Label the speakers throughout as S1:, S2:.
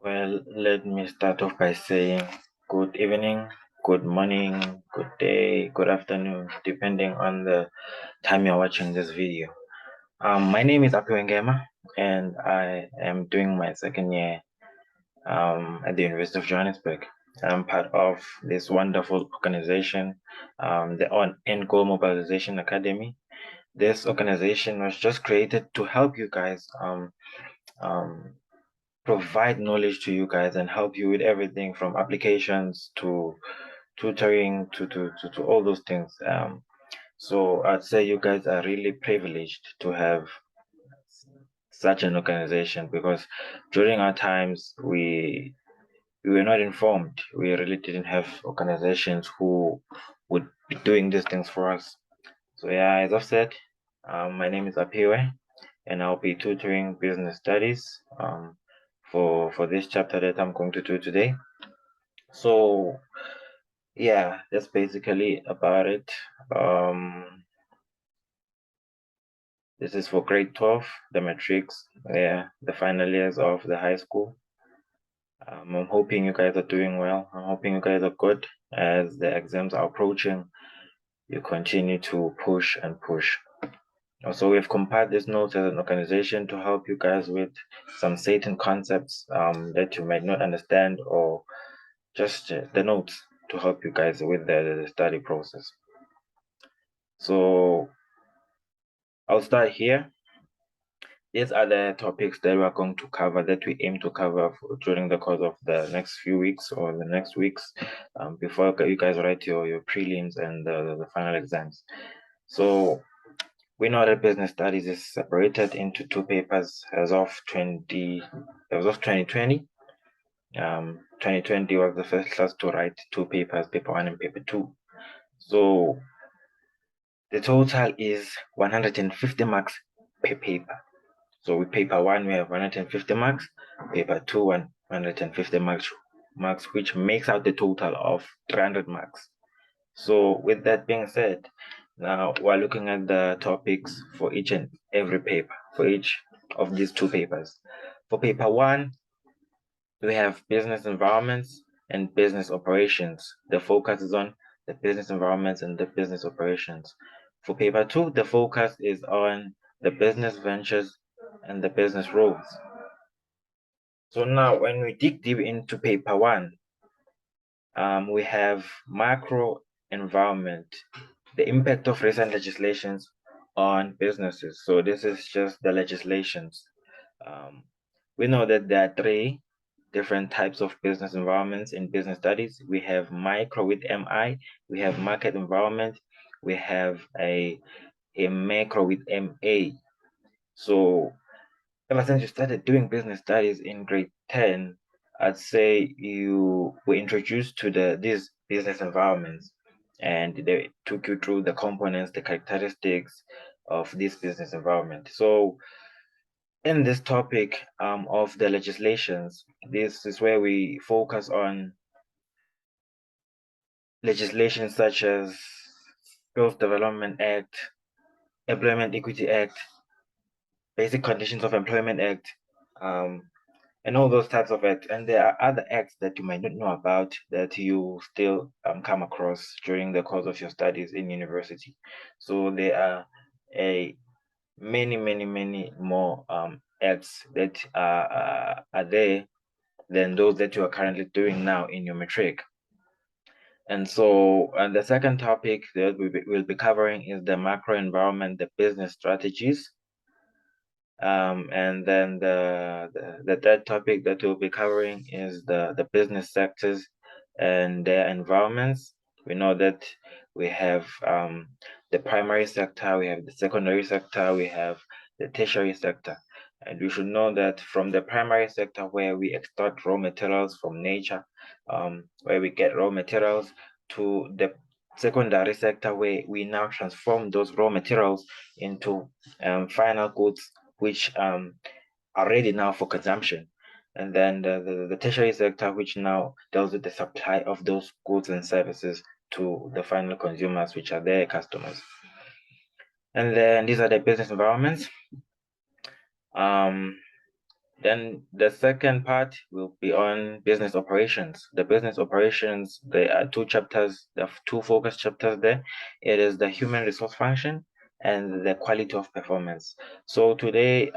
S1: Well, let me start off by saying good evening, good morning, good day, good afternoon, depending on the time you're watching this video. My name is Api Wengema, and I am doing my second year at the University of Johannesburg. I'm part of this wonderful organization, the End Goal Mobilization Academy. This organization was just created to help you guys um, provide knowledge to you guys and help you with everything from applications to tutoring to all those things. So I'd say you guys are really privileged to have such an organization because during our times we were not informed. We really didn't have organizations who would be doing these things for us. So yeah, as I've said, my name is Apiwe and I'll be tutoring business studies for this chapter that I'm going to do today. So yeah, that's basically about it. This is for grade 12, the matrics, yeah, the final years of the high school. I'm hoping you guys are doing well. I'm hoping you guys are good as the exams are approaching. You continue to push and push. Also, we've compiled this notes as an organization to help you guys with some certain concepts that you might not understand, or just the notes to help you guys with the study process. So I'll start here. These are the topics that we're going to cover, that we aim to cover during the course of the next few weeks or the next weeks before you guys write your prelims and the final exams. So we know that business studies is separated into two papers as of 2020. 2020 was the first class to write two papers, paper one and paper two. So the total is 150 marks per paper. So with paper one, we have 150 marks, paper two, 150 marks, which makes out the total of 300 marks. So with that being said, now we're looking at the topics for each and every paper, for each of these two papers. For paper one, we have business environments and business operations. The focus is on the business environments and the business operations. For paper two, the focus is on the business ventures and the business roles. So now when we dig deep into paper one, we have macro environment, the impact of recent legislations on businesses. So this is just the legislations. We know that there are three different types of business environments in business studies. We have micro with MI, we have market environment, we have a macro with MA. So ever since you started doing business studies in grade 10, I'd say you were introduced to these business environments and they took you through the components, the characteristics of this business environment. So in this topic of the legislations, this is where we focus on legislation such as Skills Development Act, Employment Equity Act, Basic Conditions of Employment Act, and all those types of acts. And there are other acts that you might not know about that you still come across during the course of your studies in university. So there are many more acts that are there than those that you are currently doing now in your matric. And so, and the second topic that we'll be covering is the macro environment, the business strategies. And then the third topic that we'll be covering is the business sectors and their environments. We know that we have the primary sector, we have the secondary sector, we have the tertiary sector. And we should know that from the primary sector, where we extract raw materials from nature, where we get raw materials, to the secondary sector, where we now transform those raw materials into final goods which are ready now for consumption. And then the tertiary sector, which now deals with the supply of those goods and services to the final consumers, which are their customers. And then these are the business environments. Then the second part will be on business operations. The business operations, there are two chapters, there are two focus chapters there. It is the human resource function and the quality of performance. So today,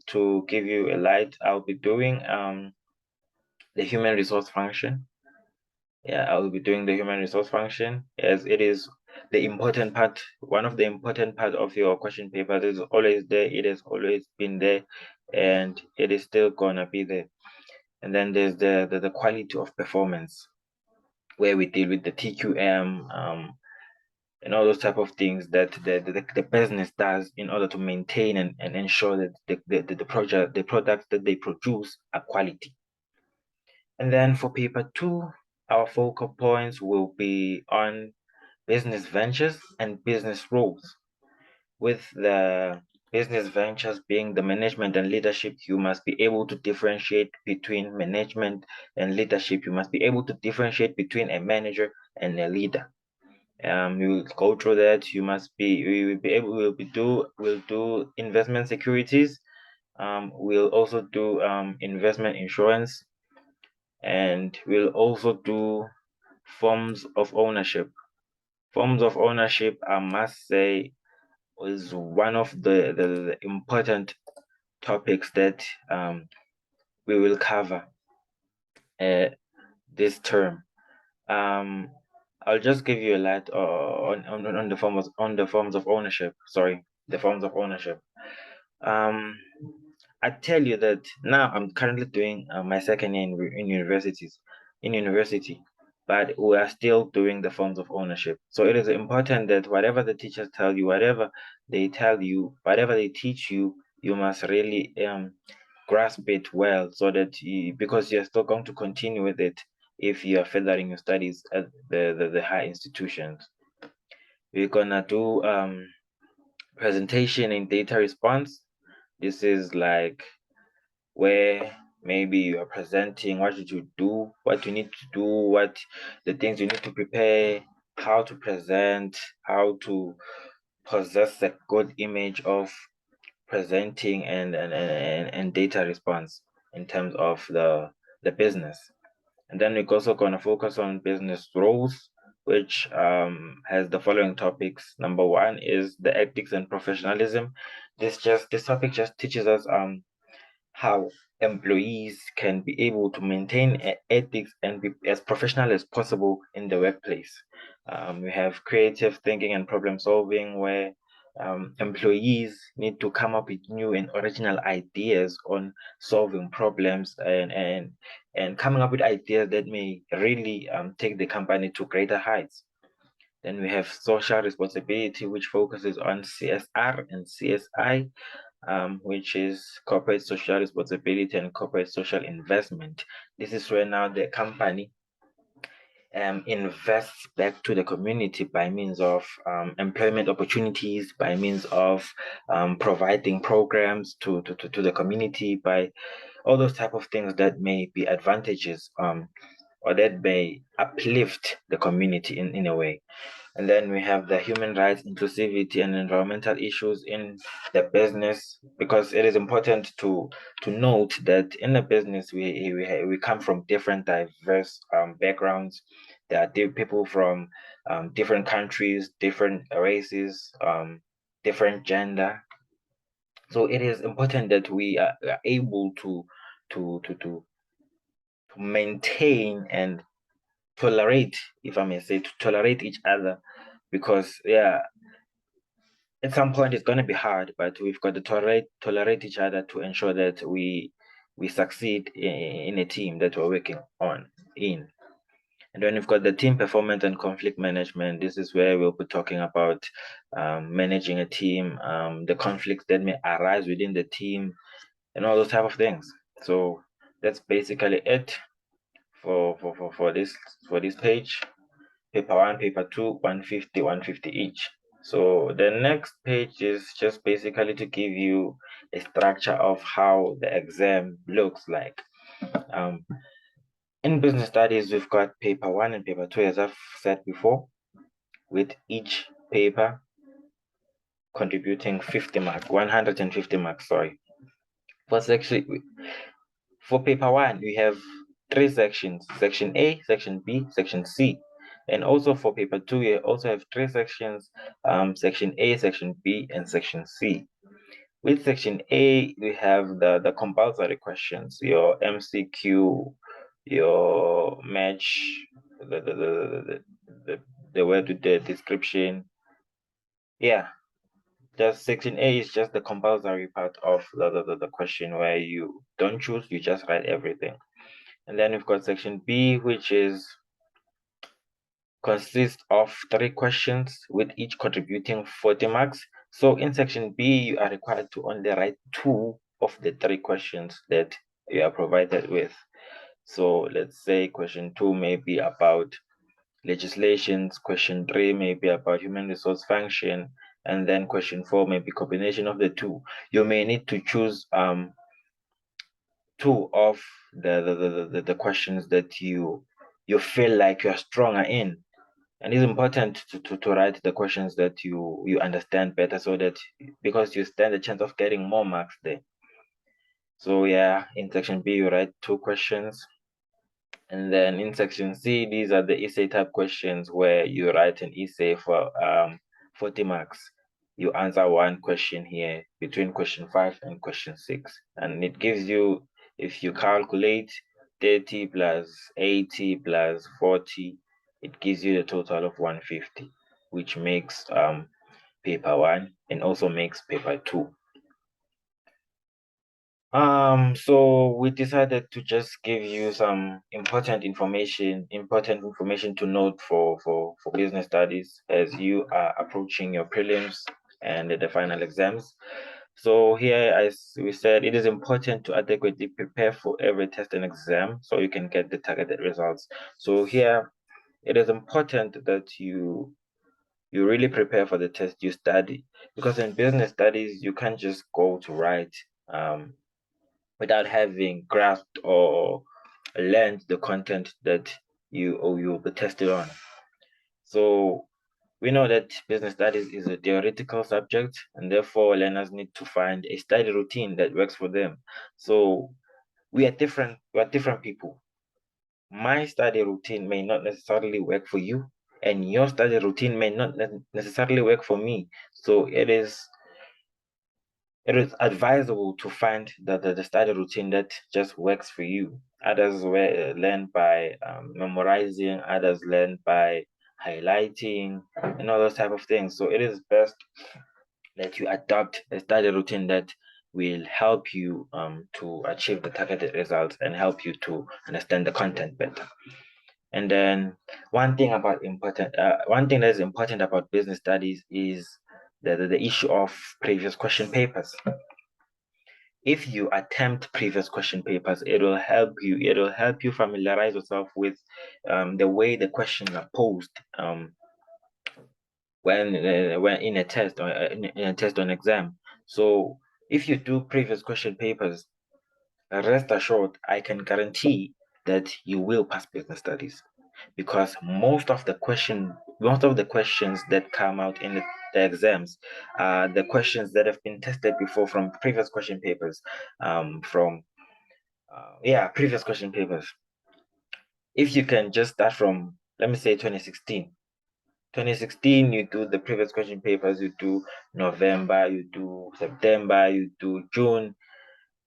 S1: to give you a light, I'll be doing the human resource function. Yeah, I will be doing the human resource function as it is the important part, one of the important part of your question paper. It is always there, it has always been there, and it is still gonna be there. And then there's the quality of performance, where we deal with the TQM, and all those type of things that the business does in order to maintain and ensure that the products that they produce are quality. And then for paper 2, our focal points will be on business ventures and business roles. With the business ventures being the management and leadership, you must be able to differentiate between management and leadership. You must be able to differentiate between a manager and a leader. You will go through that. You must be. We will be able. We'll do investment securities. We'll also do investment insurance, and we'll also do forms of ownership. Forms of ownership, I must say, is one of the important topics that we will cover this term. I'll just give you a light on the forms of ownership. Sorry, the forms of ownership. I tell you that now I'm currently doing my second year in university, but we are still doing the forms of ownership. So it is important that whatever the teachers tell you, whatever they tell you, whatever they teach you, you must really grasp it well, so that because you're still going to continue with it if you are furthering your studies at the high institutions. We're gonna do presentation in data response. This is like where maybe you are presenting what did you do, what you need to do, what the things you need to prepare, how to present, how to possess a good image of presenting and data response in terms of the business. And then we're also going to focus on business roles, which has the following topics. Number one is the ethics and professionalism. This topic just teaches us how employees can be able to maintain ethics and be as professional as possible in the workplace. We have creative thinking and problem solving, where employees need to come up with new and original ideas on solving problems and coming up with ideas that may really take the company to greater heights. Then we have social responsibility, which focuses on CSR and CSI, which is corporate social responsibility and corporate social investment. This is where now the company invests back to the community by means of employment opportunities, by means of providing programs to the community, by all those type of things that may be advantages or that may uplift the community in a way. And then we have the human rights, inclusivity, and environmental issues in the business, because it is important to note that in the business we come from different diverse backgrounds. There are people from different countries, different races, different gender. So it is important that we are able to to to to maintain and tolerate, if I may say, to tolerate each other, because yeah, at some point it's going to be hard, but we've got to tolerate each other to ensure that we succeed in a team that we're working on in. And then we've got the team performance and conflict management. This is where we'll be talking about managing a team, the conflicts that may arise within the team, and all those type of things. So that's basically it for this page. Paper 1, paper 2, 150, 150 each. So the next page is just basically to give you a structure of how the exam looks like. In business studies, we've got paper 1 and paper 2, as I've said before, with each paper contributing 50 marks, 150 marks, sorry. For paper 1, we have 3 sections: section A, section B, section C. And also for paper 2, we also have 3 sections: section A, section B, and section C. With section A, we have the compulsory questions, your MCQ, your match, the word with the description. Yeah, just section A is just the compulsory part of the question, where you don't choose, you just write everything. And then we've got section B, which consists of 3 questions, with each contributing 40 marks. So in section B, you are required to only write 2 of the 3 questions that you are provided with. So let's say question 2 may be about legislations, question 3 may be about human resource function, and then question 4 may be combination of the 2. You may need to choose 2 of the questions that you feel like you're stronger in. And it's important to write the questions that you understand better, so that, because you stand a chance of getting more marks there. So yeah, in section B, you write 2 questions. And then in section C, these are the essay type questions, where you write an essay for 40 marks. You answer 1 question here between question 5 and question 6. And it gives you, if you calculate 30 plus 80 plus 40, it gives you the total of 150, which makes paper 1 and also makes paper 2. So we decided to just give you some important information to note for business studies, as you are approaching your prelims and the final exams. So here, as we said, it is important to adequately prepare for every test and exam so you can get the targeted results. So here, it is important that you really prepare for the test you study, because in business studies, you can't just go to write without having grasped or learned the content that you'll be tested on. So we know that business studies is a theoretical subject, and therefore learners need to find a study routine that works for them. So we are different people. My study routine may not necessarily work for you, and your study routine may not necessarily work for me. So it is advisable to find the study routine that just works for you. Others learn by memorizing, others learn by highlighting, and all those type of things. So it is best that you adopt a study routine that will help you to achieve the targeted results and help you to understand the content better. And then one thing that is important about business studies is the issue of previous question papers. If you attempt previous question papers, it will help you familiarize yourself with the way the questions are posed when in a test or in a test or an exam. So if you do previous question papers, rest assured, I can guarantee that you will pass business studies, because most of the questions that come out in the exams are the questions that have been tested before from previous question papers, previous question papers. If you can just start from, let me say, 2016, you do the previous question papers, you do November, you do September, you do June.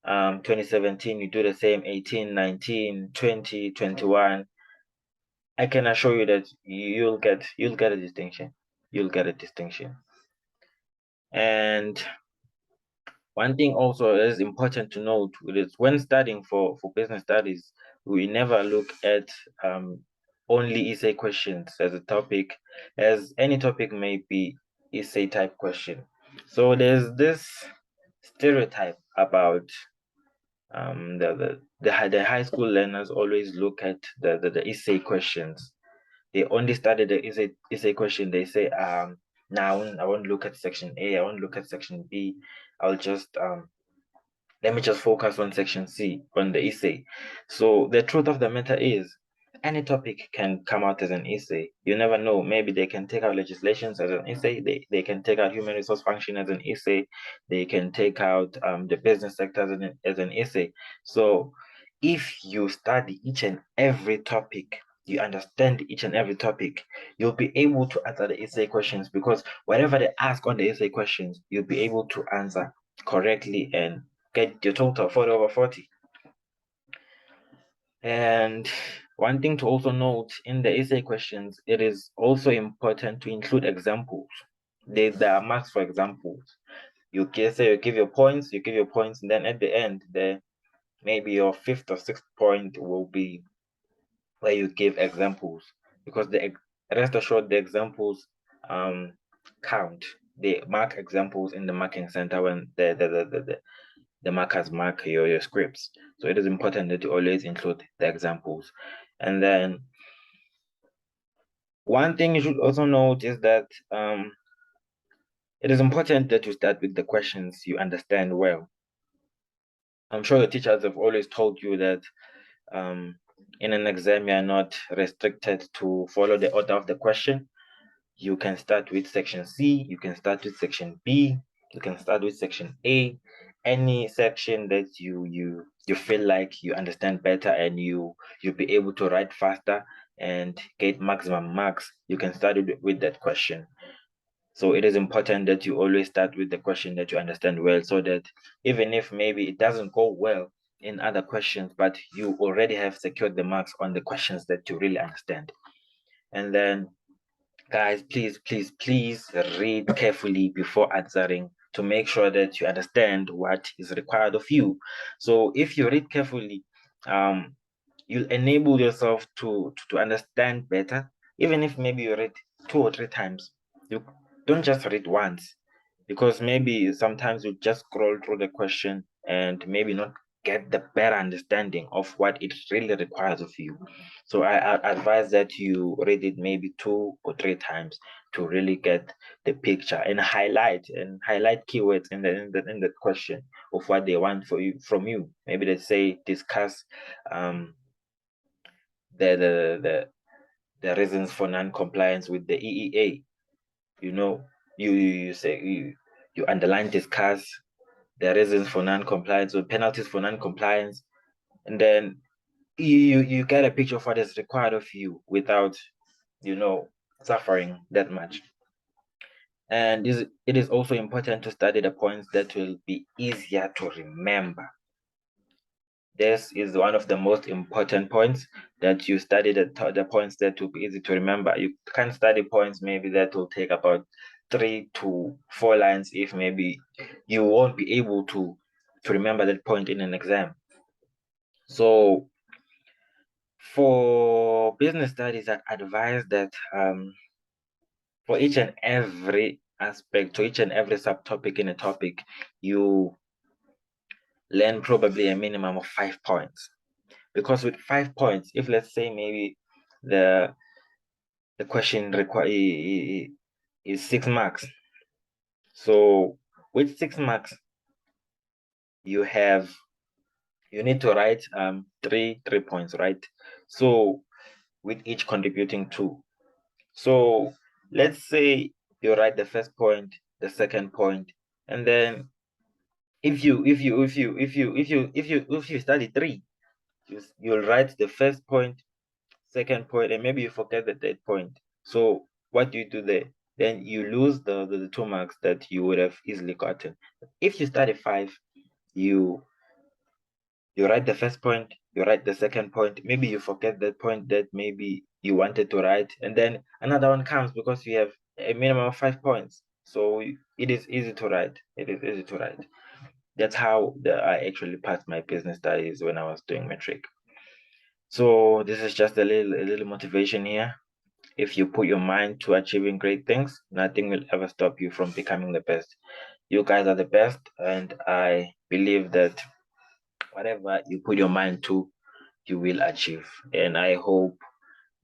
S1: 2017, you do the same, 18, 19, 20, 21. I can assure you that you'll get a distinction. You'll get a distinction. And one thing also is important to note is, when studying for business studies, we never look at only essay questions as a topic, as any topic may be essay type question. So there's this stereotype about the high school learners always look at the essay questions. They only study the essay question. They say, now I won't look at section A, I won't look at section B. I'll just let me just focus on section C, on the essay. So the truth of the matter is, any topic can come out as an essay. You never know. Maybe they can take out legislations as an essay. They can take out human resource function as an essay. They can take out the business sector as an essay. So if you study each and every topic, you understand each and every topic, you'll be able to answer the essay questions, because whatever they ask on the essay questions, you'll be able to answer correctly and get your total 40 over 40. And one thing to also note in the essay questions, it is also important to include examples. There are marks for examples. You can say you give your points, and then at the end, maybe your fifth or sixth point will be where you give examples, because rest assured the examples count. They mark examples in the marking center when the markers mark your scripts. So it is important that you always include the examples. And then one thing you should also note is that it is important that you start with the questions you understand well. I'm sure your teachers have always told you that in an exam you are not restricted to follow the order of the question. You can start with section C, you can start with section B, you can start with section A, any section that you feel like you understand better and you'll be able to write faster and get maximum marks, you can start with that question. So it is important that you always start with the question that you understand well, so that even if maybe it doesn't go well in other questions, but you already have secured the marks on the questions that you really understand. And then guys, please read carefully before answering to make sure that you understand what is required of you. So if you read carefully, you'll enable yourself to understand better. Even if maybe you read 2 or 3 times, you don't just read once, because maybe sometimes you just scroll through the question and maybe not get the better understanding of what it really requires of you. So I advise that you read it maybe 2 or 3 times to really get the picture, and highlight keywords in the question of what they want from you. Maybe they say discuss the reasons for non-compliance with the EEA. You say you underline discuss the reasons for non-compliance or penalties for non-compliance, and then you get a picture of what is required of you without suffering that much. And it is also important to study the points that will be easier to remember. This is one of the most important points, that you study the points that will be easy to remember. You can't study points maybe that will take about 3 to 4 lines if maybe you won't be able to remember that point in an exam. So for business studies, I advise that for each and every aspect, to each and every subtopic in a topic, you learn probably a minimum of 5 points. Because with 5 points, if let's say maybe the question is 6 marks, so with 6 marks you need to write 3 points, right? So with each contributing 2. So let's say you write the first point, the second point, and then if you study 3, you'll write the first point, second point, and maybe you forget the third point. So what do you do there? Then you lose the 2 marks that you would have easily gotten. If you study 5, you write the first point, you write the second point, maybe you forget that point that maybe you wanted to write, and then another one comes because you have a minimum of 5 points. So it is easy to write. That's how I actually passed my business studies when I was doing matric. So this is just a little motivation here. If you put your mind to achieving great things, nothing will ever stop you from becoming the best. You guys are the best, and I believe that whatever you put your mind to, you will achieve. And I hope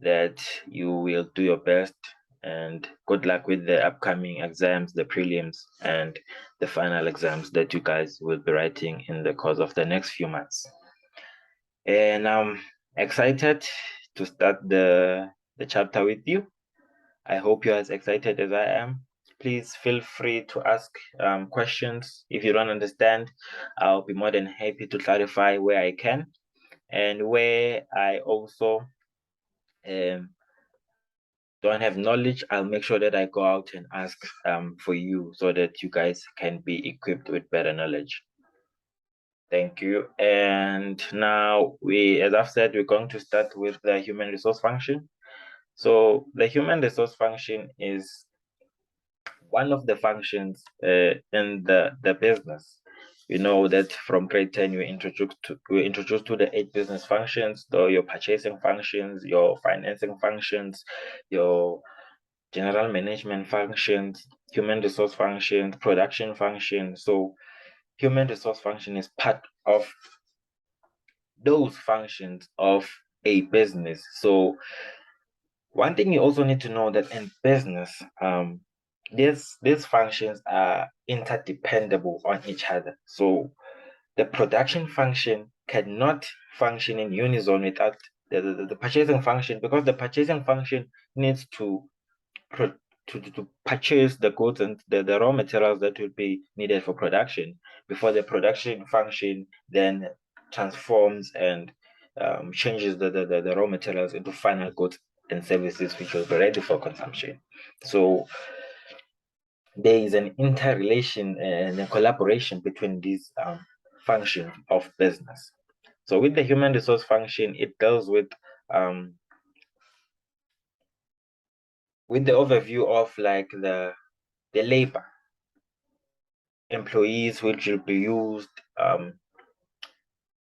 S1: that you will do your best, and good luck with the upcoming exams, the prelims, and the final exams that you guys will be writing in the course of the next few months. And I'm excited to start the chapter with you. I hope you're as excited as I am. Please feel free to ask questions. If you don't understand, I'll be more than happy to clarify where I can, and where I also don't have knowledge, I'll make sure that I go out and ask for you, so that you guys can be equipped with better knowledge. Thank you. And now as I've said, we're going to start with the human resource function. So the human resource function is one of the functions in the business. You know that from grade 10 we're introduced to the 8 business functions, so your purchasing functions, your financing functions, your general management functions, human resource functions, production functions. So human resource function is part of those functions of a business. So one thing you also need to know that in business, these functions are interdependable on each other. So the production function cannot function in unison without the purchasing function, because the purchasing function needs to purchase the goods and the raw materials that will be needed for production, before the production function then transforms and changes the raw materials into final goods and services which will be ready for consumption. So there is an interrelation and a collaboration between these functions of business. So with the human resource function, it deals with the overview of like the labor, employees which will be used,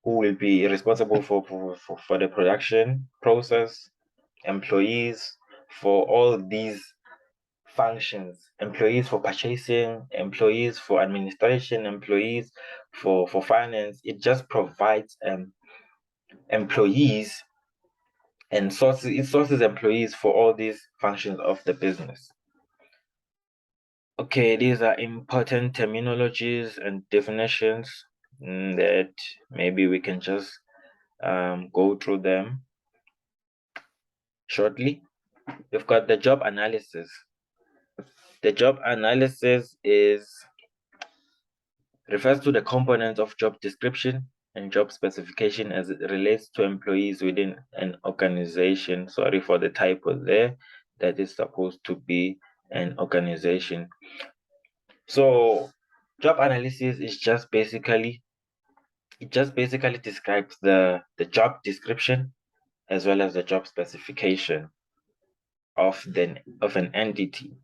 S1: who will be responsible for the production process, employees for all these functions, employees for purchasing, employees for administration, employees for finance. It just provides employees and sources employees for all these functions of the business. Okay, these are important terminologies and definitions that maybe we can just go through them shortly. We've got the job analysis. The job analysis refers to the components of job description and job specification as it relates to employees within an organization. Sorry for the typo there. That is supposed to be an organization. So job analysis is just basically describes the job description as well as the job specification of an entity.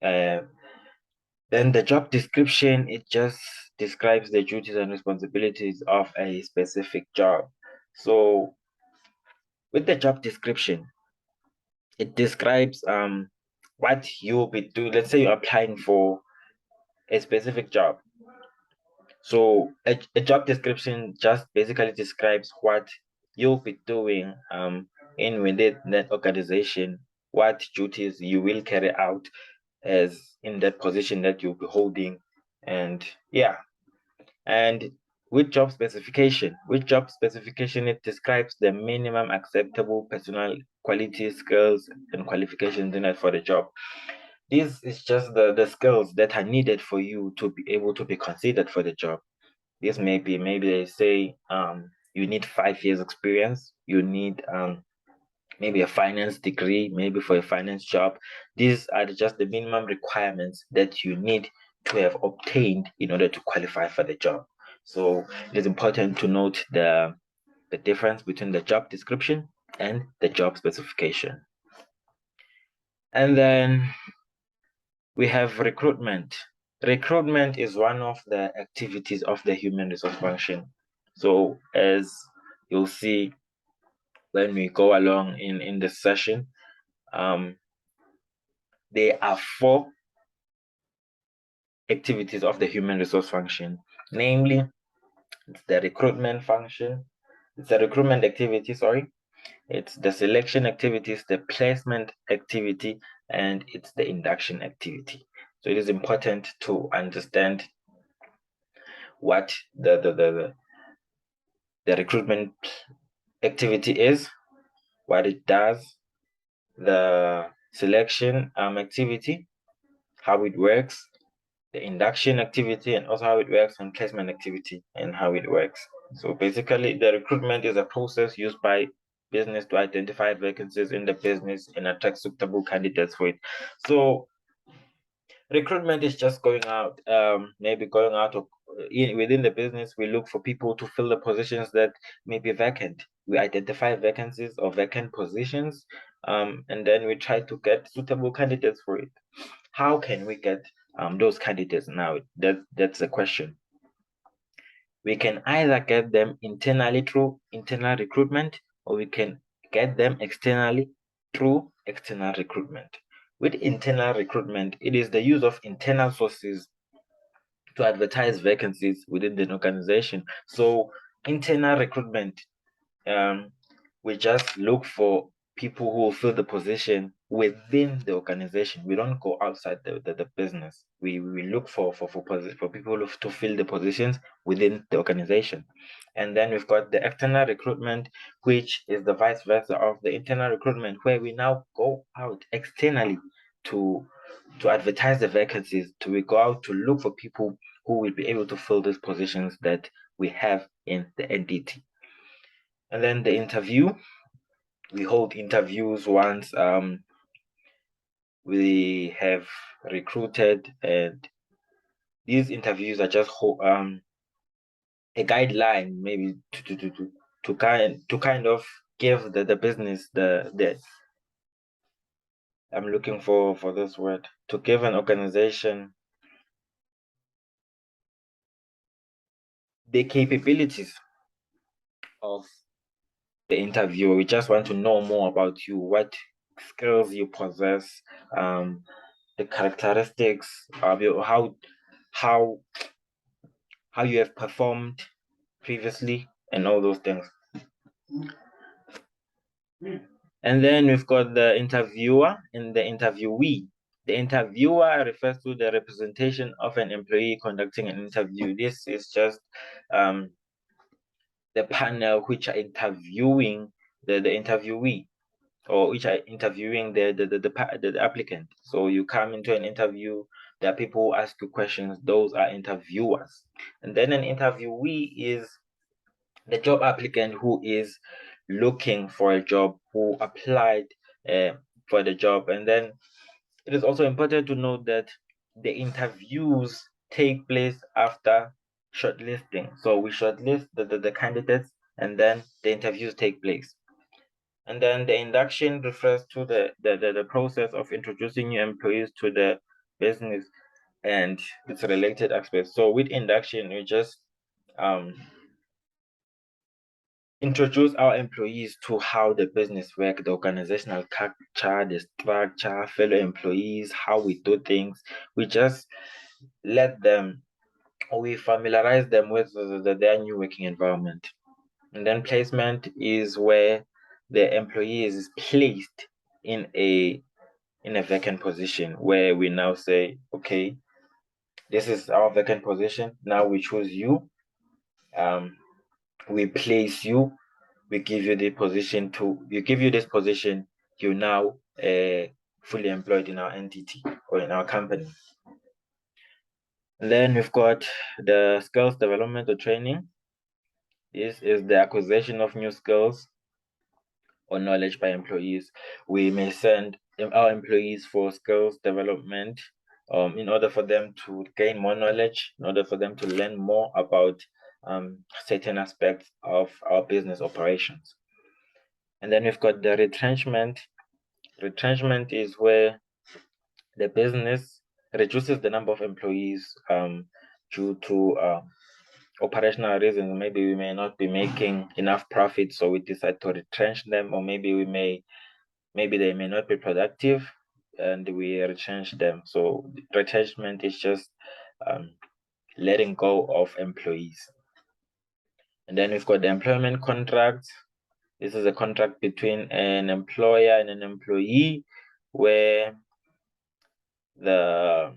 S1: Then the job description, it just describes the duties and responsibilities of a specific job. So with the job description, it describes what you'll be doing. Let's say you're applying for a specific job. So a job description just basically describes what you'll be doing within that organization, what duties you will carry out as in that position that you'll be holding. And yeah, and with job specification, it describes the minimum acceptable personal qualities, skills, and qualifications needed for the job. This is just the skills that are needed for you to be able to be considered for the job. This maybe they say you need 5 years experience, you need maybe a finance degree, maybe for a finance job. These are just the minimum requirements that you need to have obtained in order to qualify for the job. So it is important to note the difference between the job description and the job specification. And then we have recruitment. Recruitment is one of the activities of the human resource function. So as you'll see when we go along in the session, there are 4 activities of the human resource function. Namely, it's the recruitment function, it's the recruitment activity, it's the selection activities, the placement activity, and it's the induction activity. So it is important to understand what the recruitment activity is, what it does, the selection activity, how it works, the induction activity, and also how it works, and placement activity and how it works. So basically, the recruitment is a process used by business to identify vacancies in the business and attract suitable candidates for it. So recruitment is just going out, maybe going out of within the business. We look for people to fill the positions that may be vacant. We identify vacancies or vacant positions, and then we try to get suitable candidates for it. How can we get those candidates now? That's the question. We can either get them internally through internal recruitment, or we can get them externally through external recruitment. With internal recruitment, it is the use of internal sources to advertise vacancies within the organization. So internal recruitment, we just look for people who will fill the position within the organization. We don't go outside the business. We look for people to fill the positions within the organization. And then we've got the external recruitment, which is the vice versa of the internal recruitment, where we now go out externally to advertise the vacancies, to we go out to look for people who will be able to fill these positions that we have in the entity. And then the interview, we hold interviews once we have recruited, and these interviews are just a guideline, maybe to kind of give the business the I'm looking for this word, to give an organization the capabilities of the interview. We just want to know more about you, what skills you possess, the characteristics of your how you have performed previously, and all those things. And then we've got the interviewer and the interviewee. The interviewer refers to the representation of an employee conducting an interview. This is just the panel which are interviewing the interviewee, or which are interviewing the applicant. So you come into an interview, there are people who ask you questions, those are interviewers. And then an interviewee is the job applicant who is looking for a job, who applied for the job. And then it is also important to note that the interviews take place after shortlisting. So we shortlist the candidates, and then the interviews take place. And then the induction refers to the process of introducing new employees to the business and its related aspects. So with induction, we just introduce our employees to how the business work, the organizational culture, the structure, fellow employees, how we do things. We just let them, or we familiarize them with their new working environment. And then placement is where the employee is placed in a vacant position, where we now say, okay, this is our vacant position. Now we choose you. We place you. We give you the position give you this position. You're now fully employed in our entity or in our company. And then we've got the skills development or training. This is the acquisition of new skills or knowledge by employees. We may send our employees for skills development in order for them to gain more knowledge, in order for them to learn more about certain aspects of our business operations. And then we've got the retrenchment. Retrenchment is where the business reduces the number of employees due to operational reasons. Maybe we may not be making enough profit, so we decide to retrench them, or maybe they may not be productive and we retrench them. So retrenchment is just letting go of employees. And then we've got the employment contract. This is a contract between an employer and an employee, where the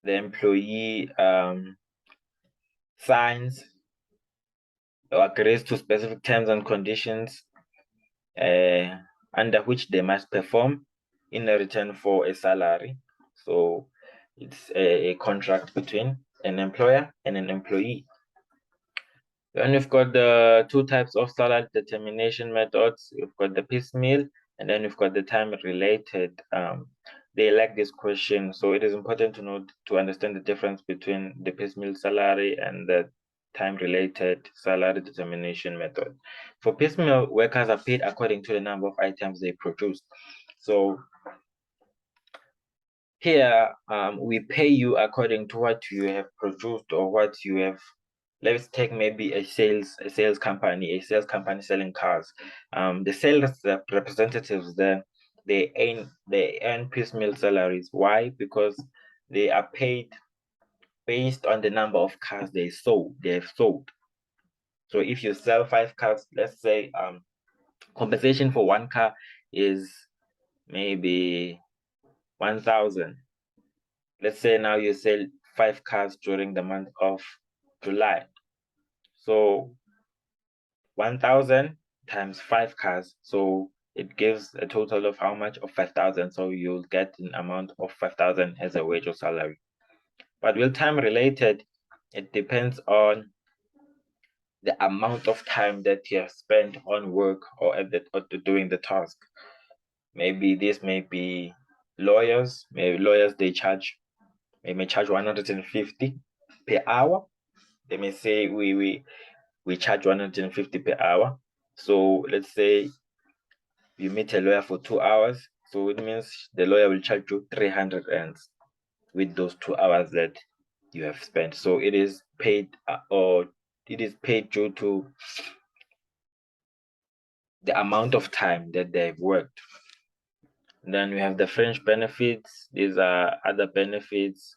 S1: employee signs or agrees to specific terms and conditions under which they must perform in return for a salary. So it's a contract between an employer and an employee. Then we've got the two types of salary determination methods. We've got the piecemeal, and then we've got the time related. They like this question, so it is important to note to understand the difference between the piecemeal salary and the time related salary determination method. For piecemeal, workers are paid according to the number of items they produce. So here, we pay you according to what you have produced or what you have. Let's take maybe a sales company selling cars. The sales representatives there, they earn piecemeal salaries. Why? Because they are paid based on the number of cars they have sold. So if you sell 5 cars, let's say compensation for 1 car is maybe 1,000. Let's say now you sell 5 cars during the month of July. So 1,000 times 5 cars. So it gives a total of how much? Of 5,000. So you'll get an amount of 5,000 as a wage or salary. But with time related, it depends on the amount of time that you have spent on work or doing the task. Maybe this may be lawyers. Maybe lawyers they may charge 150 per hour. They may say we charge 150 per hour. So let's say you meet a lawyer for 2 hours. So it means the lawyer will charge you 300 rands with those 2 hours that you have spent. So it is paid due to the amount of time that they've worked. Then we have the fringe benefits. These are other benefits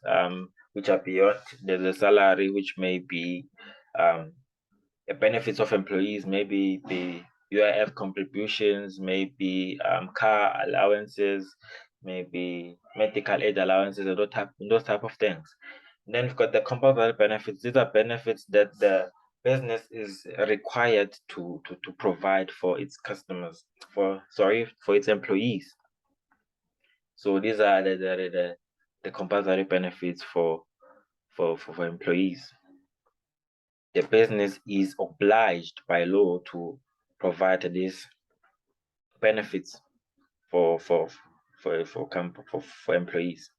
S1: which are beyond the salary, which may be the benefits of employees, maybe the UIF contributions, maybe car allowances, maybe medical aid allowances, and those type of things. And then we've got the compulsory benefits. These are benefits that the business is required to provide for its customers, for its employees. So these are the compulsory benefits for employees. The business is obliged by law to provide these benefits for employees.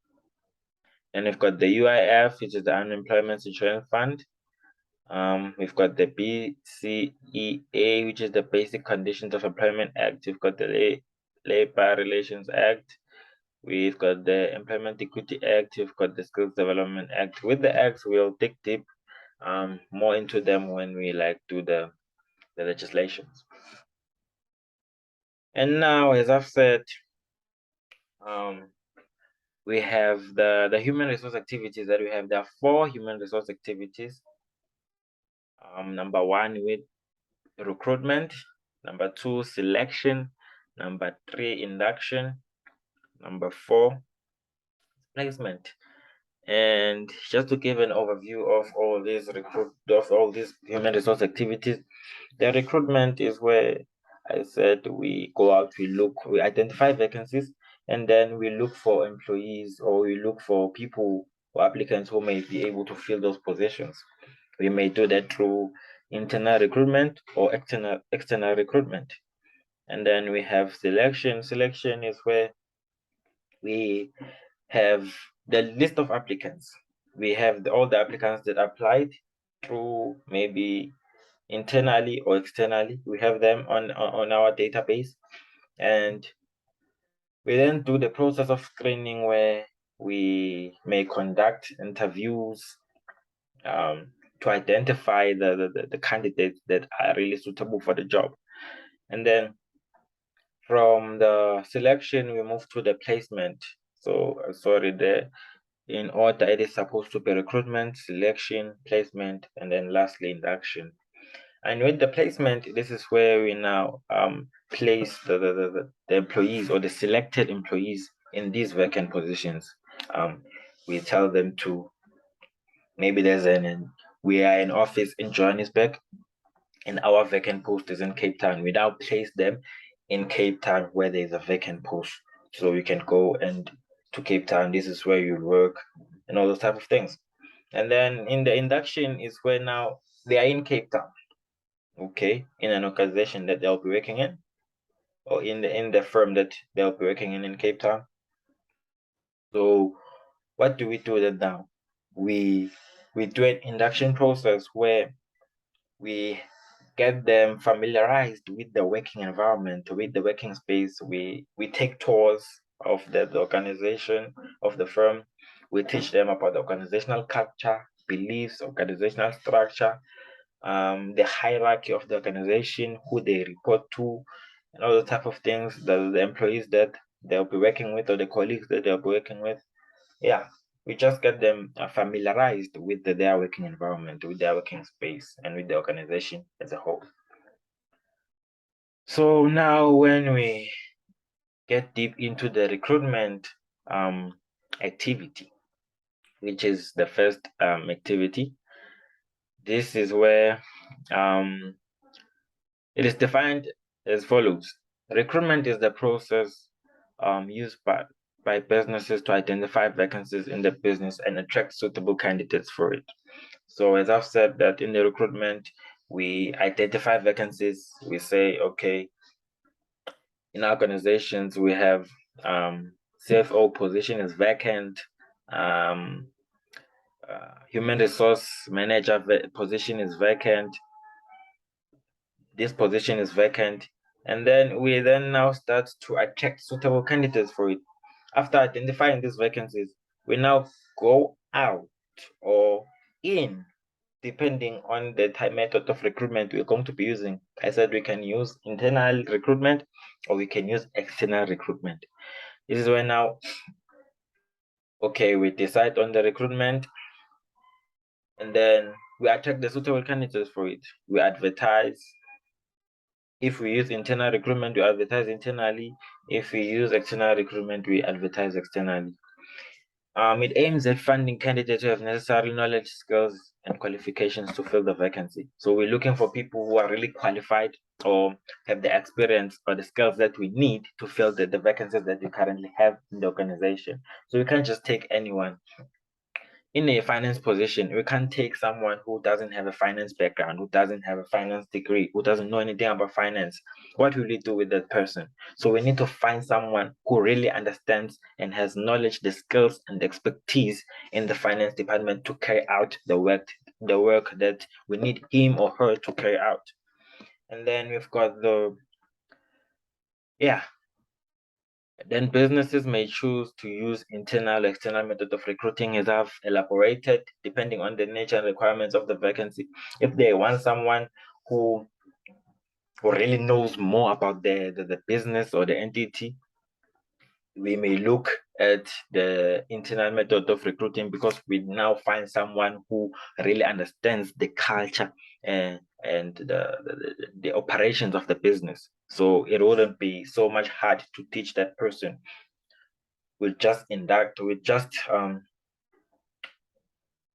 S1: And we've got the UIF, which is the Unemployment Insurance Fund. We've got the BCEA, which is the Basic Conditions of Employment Act. We've got the Labor Relations Act. We've got the Employment Equity Act. We've got the Skills Development Act. With the acts, we'll dig deep more into them when we do the legislations. And now, as I've said, we have the human resource activities that we have. There are 4 human resource activities. Number 1 with recruitment, number 2 selection, number 3 induction, number 4 placement. And just to give an overview of all these human resource activities, the recruitment is where I said we go out, we identify vacancies, and then we look for employees, or we look for people or applicants who may be able to fill those positions. We may do that through internal recruitment or external recruitment. And then we have selection. Selection is where we have the list of applicants. We have all the applicants that applied through maybe internally or externally. We have them on our database, and we then do the process of screening, where we may conduct interviews to identify the candidates that are really suitable for the job. And then from the selection, we move to the placement. So in order, it is supposed to be recruitment, selection, placement, and then lastly induction. And with the placement, this is where we now place the employees, or the selected employees, in these vacant positions. We tell them to, maybe we are in office in Johannesburg, and our vacant post is in Cape Town. We now place them in Cape Town where there's a vacant post. So you can go and to Cape Town, this is where you work and all those type of things. And then in the induction is where now they are in Cape Town, okay, in an organization that they'll be working in, or in the firm that they'll be working in Cape Town. So what do we do then now? We do an induction process where we get them familiarized with the working environment, with the working space. We take tours of the organization, of the firm. We teach them about the organizational culture, beliefs, organizational structure, the hierarchy of the organization, who they report to, and all the type of things, the employees that they'll be working with or the colleagues that they'll be working with. Yeah, we just get them familiarized with their working environment, with their working space, and with the organization as a whole. So now when we get deep into the recruitment activity, which is the first activity, this is where it is defined as follows. Recruitment is the process used by businesses to identify vacancies in the business and attract suitable candidates for it. So as I've said that in the recruitment, we identify vacancies. We say, okay, in our organizations, we have CFO position is vacant, human resource manager position is vacant, this position is vacant, and then we now start to attract suitable candidates for it. After identifying these vacancies, we now go out or in, depending on the type method of recruitment we're going to be using. I said we can use internal recruitment or we can use external recruitment. This is when now, okay, we decide on the recruitment and then we attract the suitable candidates for it. We advertise. If we use internal recruitment, we advertise internally. If we use external recruitment, we advertise externally. It aims at finding candidates who have necessary knowledge, skills, and qualifications to fill the vacancy. So we're looking for people who are really qualified or have the experience or the skills that we need to fill the vacancies that we currently have in the organization. So we can't just take anyone. In a finance position, we can't take someone who doesn't have a finance background, who doesn't have a finance degree, who doesn't know anything about finance. What will we do with that person? So we need to find someone who really understands and has knowledge, the skills, and the expertise in the finance department to carry out the work that we need him or her to carry out. And then we've got then businesses may choose to use internal or external method of recruiting as I've elaborated, depending on the nature and requirements of the vacancy. If they want someone who really knows more about the business or the entity, we may look at the internal method of recruiting because we now find someone who really understands the culture and the operations of the business. So it wouldn't be so much hard to teach that person. We'll just induct, we just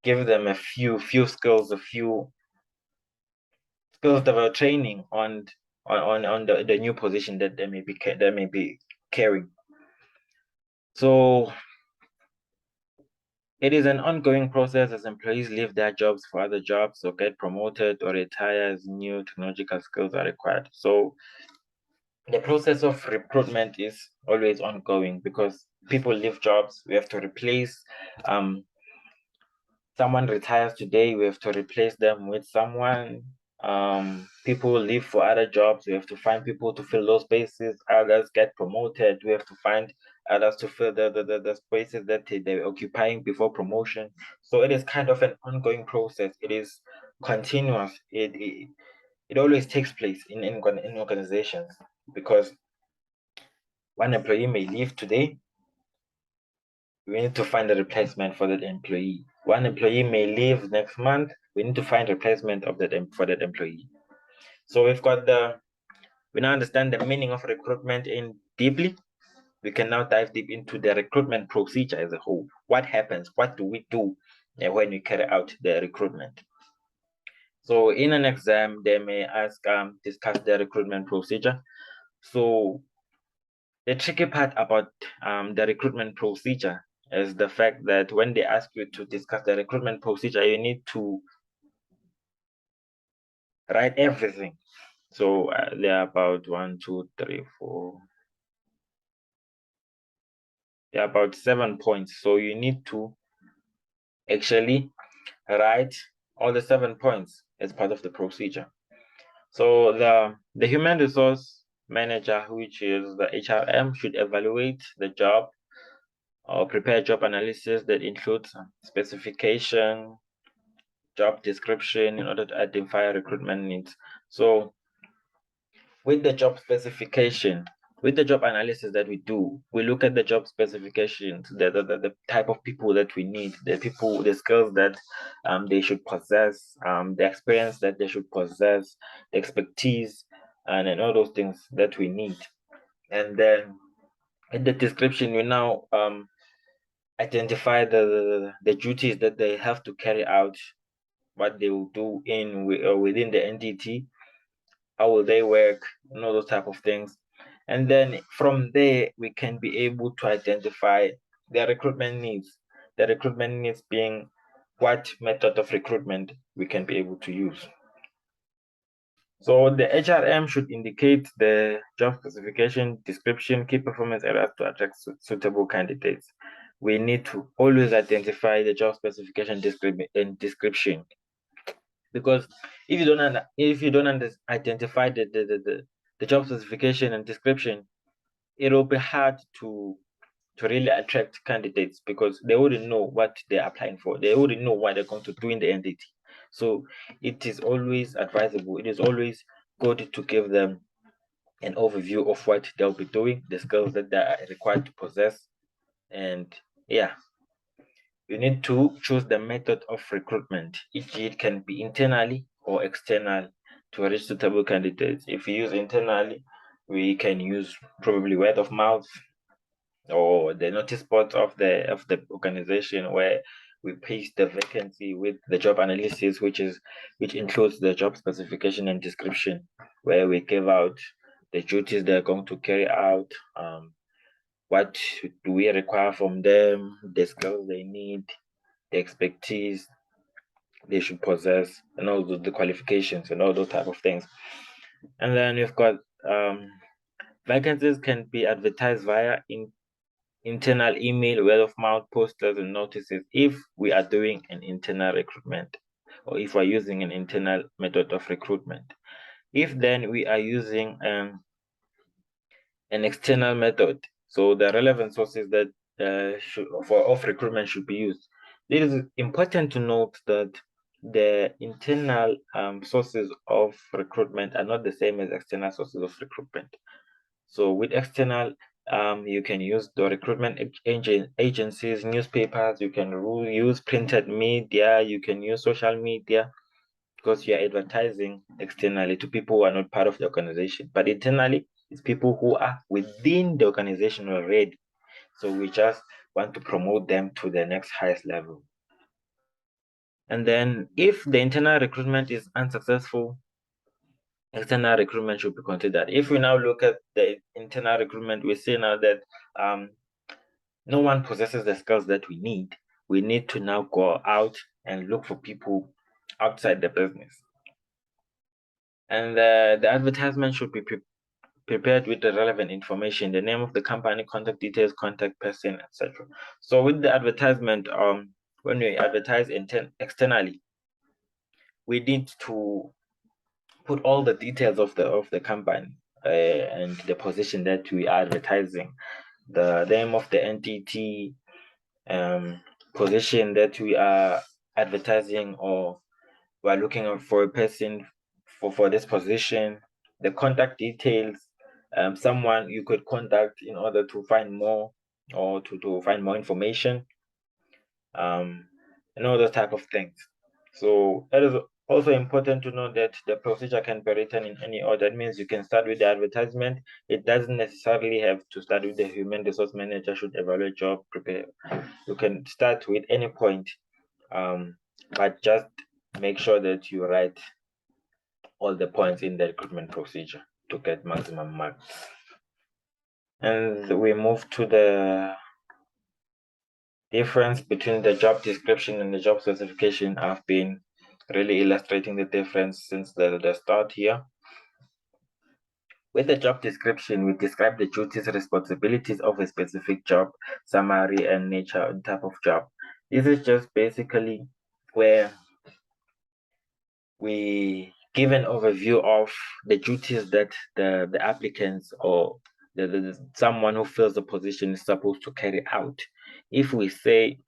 S1: give them a few skills, a few skills that are training on the new position that they may be carrying. So it is an ongoing process as employees leave their jobs for other jobs or get promoted or retire as new technological skills are required. So the process of recruitment is always ongoing because people leave jobs. We have to replace someone retires today, we have to replace them with someone. People leave for other jobs, we have to find people to fill those spaces. Others get promoted, we have to find others to fill the spaces that they're occupying before promotion. So it is kind of an ongoing process. It is continuous. It always takes place in organizations because one employee may leave today, we need to find a replacement for that employee. One employee may leave next month, we need to find replacement of that for that employee. So we now understand the meaning of recruitment in deeply. We can now dive deep into the recruitment procedure as a whole. What happens? What do we do when we carry out the recruitment? So in an exam, they may ask discuss the recruitment procedure. So the tricky part about the recruitment procedure is the fact that when they ask you to discuss the recruitment procedure, you need to write everything. So there are about 1, 2, 3, 4. There are about 7 points. So you need to actually write all the 7 points as part of the procedure. So the human resource manager, which is the HRM, should evaluate the job or prepare job analysis that includes specification, job description in order to identify recruitment needs. So with the job specification, with the job analysis that we do, we look at the job specifications, the type of people that we need, the skills that they should possess, the experience that they should possess, the expertise, and all those things that we need. And then in the description, we now identify the duties that they have to carry out, what they will do within the entity, how will they work, and all those type of things. And then from there, we can be able to identify their recruitment needs. The recruitment needs being what method of recruitment we can be able to use. So the HRM should indicate the job specification, description, key performance areas to attract suitable candidates. We need to always identify the job specification and description, because if you don't identify the job specification and description, it will be hard to really attract candidates, because they wouldn't know what they're applying for. They wouldn't know what they're going to do in the entity. So it is always advisable, it is always good to give them an overview of what they'll be doing, the skills that they are required to possess. And yeah, you need to choose the method of recruitment, e.g., it can be internally or external, to reach suitable candidates. If we use internally, we can use probably word of mouth or the notice board of the organization, where we paste the vacancy with the job analysis, which includes the job specification and description, where we give out the duties they're going to carry out, what do we require from them, the skills they need, the expertise they should possess, and all the qualifications and all those type of things. And then we've got vacancies can be advertised via internal email, word of mouth, posters, and notices if we are doing an internal recruitment, or if we're using an internal method of recruitment. If then we are using an external method, so the relevant sources that of recruitment should be used. It is important to note that the internal sources of recruitment are not the same as external sources of recruitment. So with external, you can use the recruitment agencies, newspapers, you can use printed media, you can use social media, because you're advertising externally to people who are not part of the organization. But internally, it's people who are within the organization already. So we just want to promote them to the next highest level. And then if the internal recruitment is unsuccessful, external recruitment should be considered. If we now look at the internal recruitment, we see now that no one possesses the skills that we need. We need to now go out and look for people outside the business. And the advertisement should be prepared with the relevant information, the name of the company, contact details, contact person, etc. So with the advertisement, when we advertise externally, we need to put all the details of the company and the position that we are advertising, the name of the entity, position that we are advertising, or we are looking for a person for this position, the contact details, someone you could contact in order to find more, or to find more information, and all those type of things. So it is also important to know that the procedure can be written in any order. That means you can start with the advertisement. It doesn't necessarily have to start with the human resource manager should evaluate job prepare. You can start with any point, but just make sure that you write all the points in the recruitment procedure to get maximum marks. And we move to the difference between the job description and the job specification. I've been really illustrating the difference since the start here. With the job description, we describe the duties, responsibilities of a specific job, summary, and nature and type of job. This is just basically where we give an overview of the duties that the applicants or someone who fills the position is supposed to carry out. If we say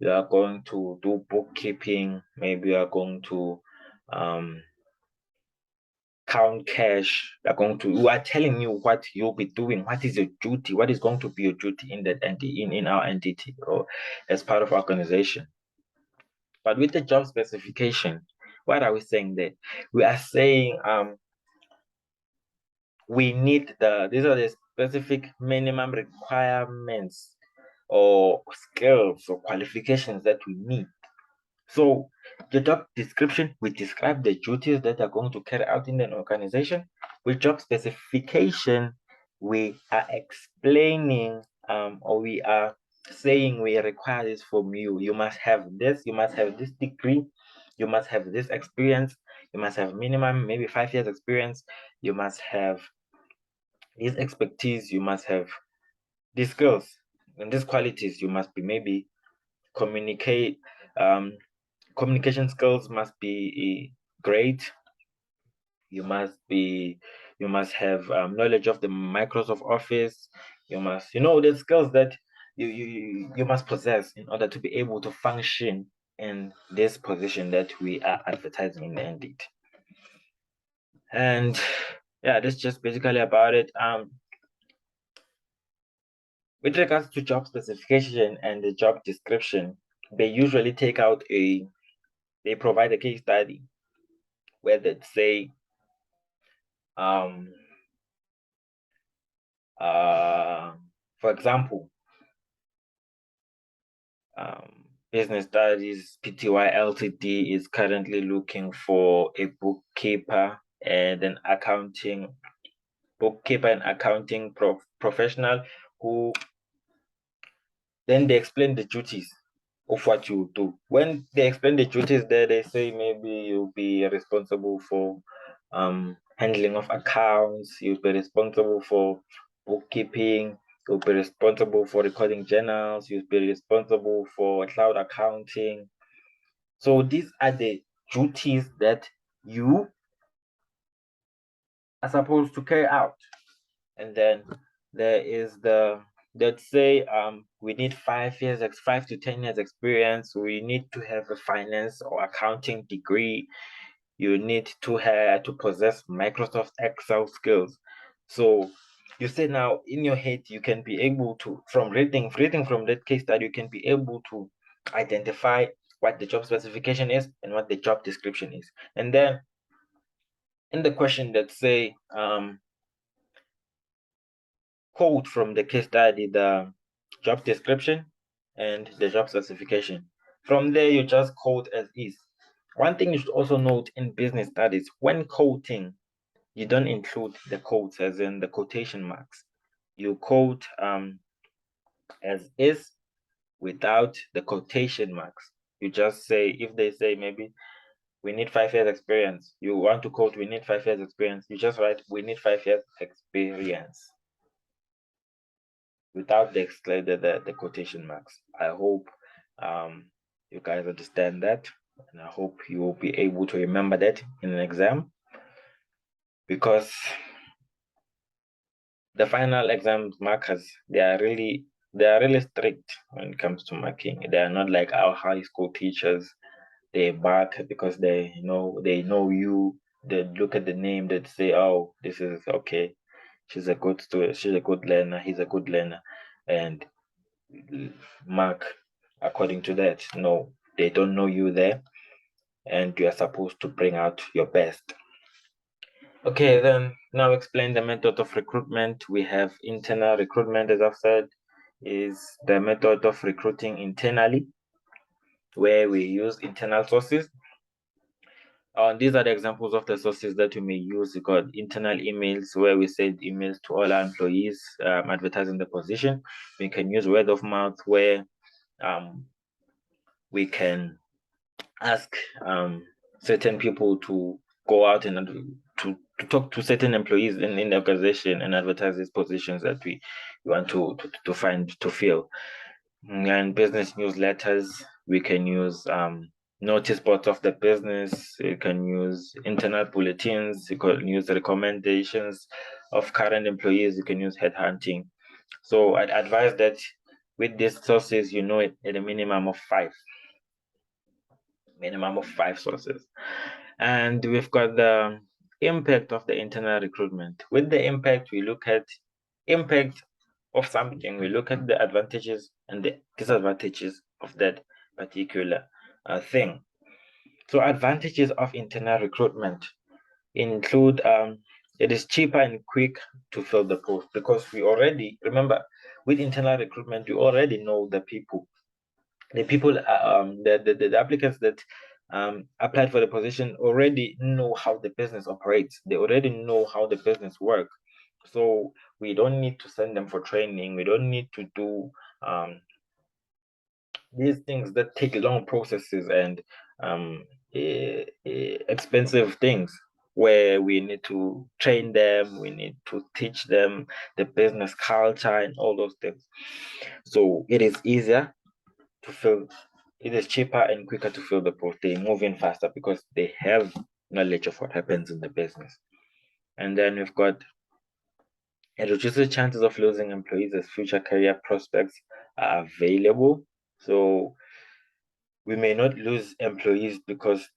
S1: you are going to do bookkeeping, maybe you are going to count cash, we are telling you what you'll be doing, what is your duty, what is going to be your duty in that entity, in our entity or as part of our organization. But with the job specification, what are we saying there? We are saying we need these are the specific minimum requirements or skills or qualifications that we need. So the job description, we describe the duties that are going to carry out in an organization. With job specification, we are explaining or we are saying we require this from you. You must have this, you must have this degree, you must have this experience, you must have minimum maybe 5 years experience, you must have this expertise, you must have these skills and these qualities. You must be maybe communication skills must be great. You must have knowledge of the Microsoft Office. You must the skills that you must possess in order to be able to function in this position that we are advertising in Indeed. And yeah, that's just basically about it. With regards to job specification and the job description, they usually they provide a case study where they say, for example, Business Studies Pty Ltd is currently looking for a bookkeeper and an accounting professional who then they explain the duties of what you do. When they explain the duties there, they say maybe you'll be responsible for handling of accounts, you'll be responsible for bookkeeping, you'll be responsible for recording journals, you'll be responsible for cloud accounting. So these are the duties that you are supposed to carry out. And then there is let's say we need 5 to 10 years experience. We need to have a finance or accounting degree. You need to possess Microsoft Excel skills. So you say now in your head you can be able to, from reading from that case study, you can be able to identify what the job specification is and what the job description is. And then in the question that say quote from the case study the job description and the job specification. From there, you just quote as is. One thing you should also note in business studies, when quoting, you don't include the quotes as in the quotation marks. You quote as is without the quotation marks. You just say, if they say maybe we need 5 years experience, you want to quote we need 5 years experience, you just write we need 5 years experience without the quotation marks. I hope you guys understand that, and I hope you will be able to remember that in an exam, because the final exam markers, they are really strict when it comes to marking. They are not like our high school teachers. They mark because they know you. They look at the name, they say, oh, this is okay, she's a good student, she's a good learner, he's a good learner, and mark according to that. No, they don't know you there, and you are supposed to bring out your best. Okay, then now explain the method of recruitment. We have internal recruitment, as I've said, is the method of recruiting internally, where we use internal sources. These are the examples of the sources that we may use. We got internal emails where we send emails to all our employees advertising the position. We can use word of mouth where we can ask certain people to go out and to talk to certain employees in the organization and advertise these positions that we want to find to fill. And business newsletters, we can use notice boards of the business, you can use internal bulletins, you can use recommendations of current employees, you can use headhunting. So I'd advise that with these sources, at a minimum of five sources. And we've got the impact of the internal recruitment. With the impact, we look at impact of something. We look at the advantages and the disadvantages of that particular thing. So advantages of internal recruitment include it is cheaper and quick to fill the post, because we already remember with internal recruitment, we already know the people. The applicants that applied for the position already know how the business operates. They already know how the business works. So we don't need to send them for training. We don't need to do these things that take long processes and expensive things, where we need to train them, we need to teach them the business culture and all those things. So it is easier to fill, it is cheaper and quicker to fill the post. They move in faster because they have knowledge of what happens in the business. And then we've got, it reduces chances of losing employees as future career prospects are available. So we may not lose employees because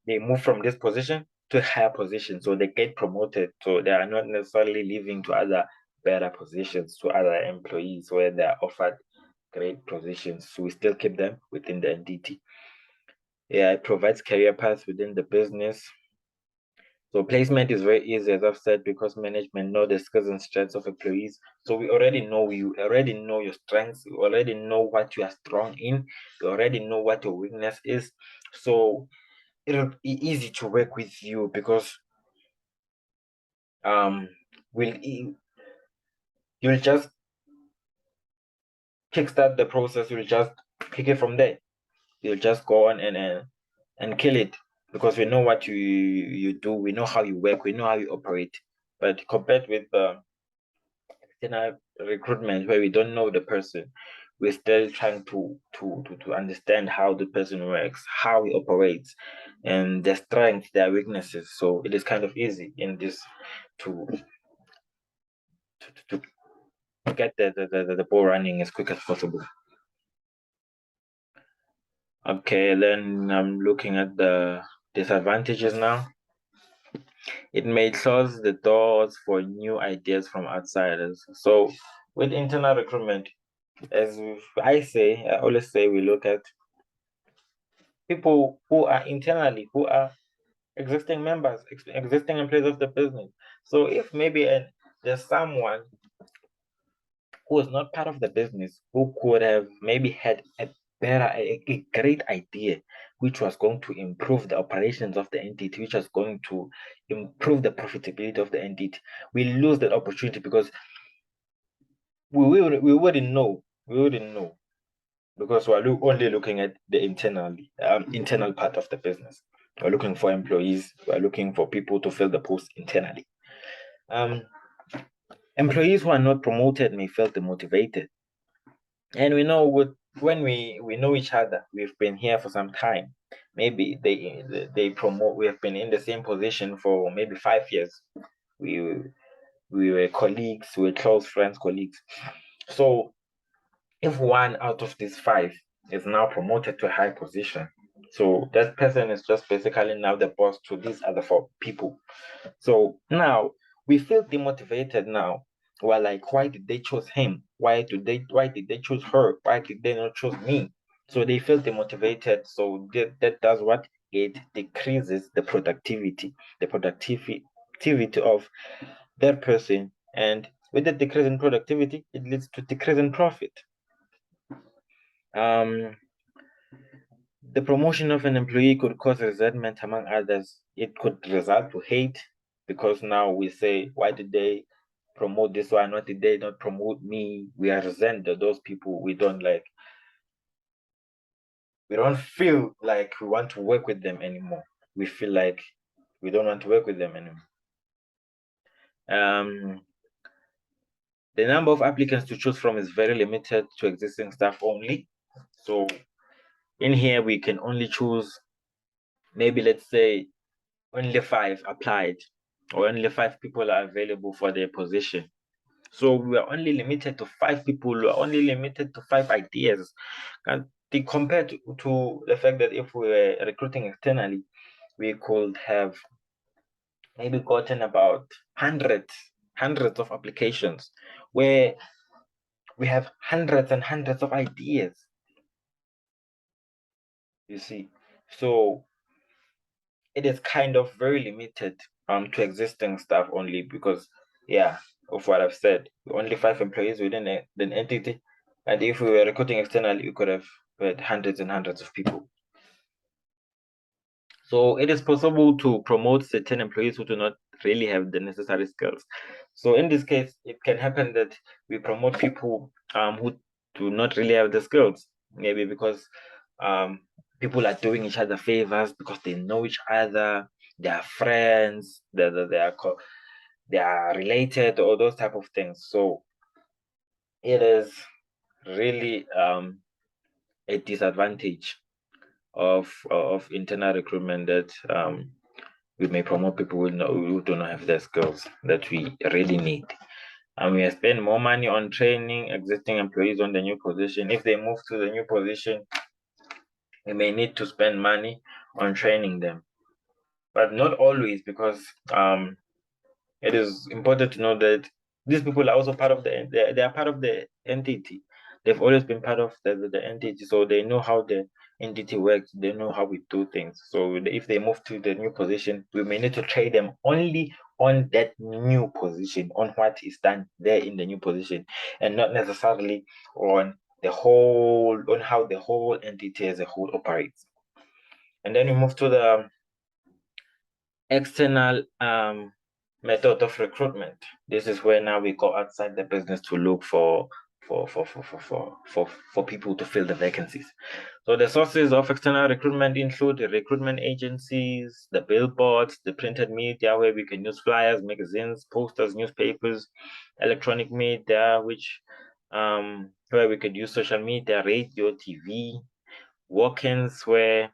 S1: they move from this position to a higher position. So they get promoted. So they are not necessarily leaving to other better positions, to other employees where they are offered great positions. So we still keep them within the entity. Yeah, it provides career paths within the business. So placement is very easy, as I've said, because management know the skills and strengths of employees. So we already know you, already know your strengths, you already know what you are strong in, you already know what your weakness is. So it'll be easy to work with you, because you'll just kickstart the process, you'll just pick it from there. You'll just go on and kill it, because we know what you do, we know how you work, we know how you operate. But compared with external recruitment, where we don't know the person, we're still trying to understand how the person works, how he operates, and their strengths, their weaknesses. So it is kind of easy in this to get the ball running as quick as possible. Okay, then I'm looking at the disadvantages now. It may close the doors for new ideas from outsiders. So with internal recruitment, as I always say, we look at people who are internally, who are existing members, existing employees of the business. So if maybe there's someone who is not part of the business, who could have maybe had a great idea, which was going to improve the operations of the entity, which was going to improve the profitability of the entity, we lose that opportunity, because we wouldn't know. We wouldn't know, because we're only looking at the internal part of the business. We're looking for employees. We're looking for people to fill the post internally. Employees who are not promoted may feel demotivated, and we know when we know each other, we've been here for some time. Maybe they promote. We have been in the same position for maybe 5 years. We were colleagues. We were close friends, colleagues. So if one out of these 5 is now promoted to a high position, so that person is just basically now the boss to these other 4 people. So now we feel demotivated now. We're like, why did they choose him? Why did they choose her? Why did they not choose me? So they feel demotivated. So that does what? It decreases the productivity of that person. And with the decrease in productivity, it leads to decrease in profit. The promotion of an employee could cause resentment among others. It could result to hate because now we say, why did they promote this one? Why did they not promote me? We are resent those people we don't like. We don't feel like we want to work with them anymore. We feel like we don't want to work with them anymore. The number of applicants to choose from is very limited to existing staff only. So in here, we can only choose, maybe let's say only 5 applied, or only 5 people are available for their position. So we are only limited to 5 people, we are only limited to 5 ideas. And compared to the fact that if we were recruiting externally, we could have maybe gotten about hundreds of applications, where we have hundreds and hundreds of ideas, you see. So it is kind of very limited to existing staff only, because of what I've said, only 5 employees within an entity, and if we were recruiting externally, we could have had hundreds and hundreds of people. So it is possible to promote certain employees who do not really have the necessary skills. So in this case, it can happen that we promote people who do not really have the skills, maybe because people are doing each other favors, because they know each other, they are friends, they are related, or those type of things. So it is really a disadvantage of internal recruitment that we may promote people who do not have the skills that we really need. And we spend more money on training existing employees on the new position. If they move to the new position, we may need to spend money on training them, but not always, because it is important to know that these people are also part of they are part of the entity. They've always been part of the entity, so they know how the entity works. They know how we do things. So if they move to the new position, we may need to train them only on that new position, on what is done there in the new position, and not necessarily on how the whole entity as a whole operates. And then we move to the external method of recruitment. This is where now we go outside the business to look for people to fill the vacancies. So the sources of external recruitment include the recruitment agencies, the billboards, the printed media, where we can use flyers, magazines, posters, newspapers, electronic media, which where we could use social media, radio, TV, walk-ins, where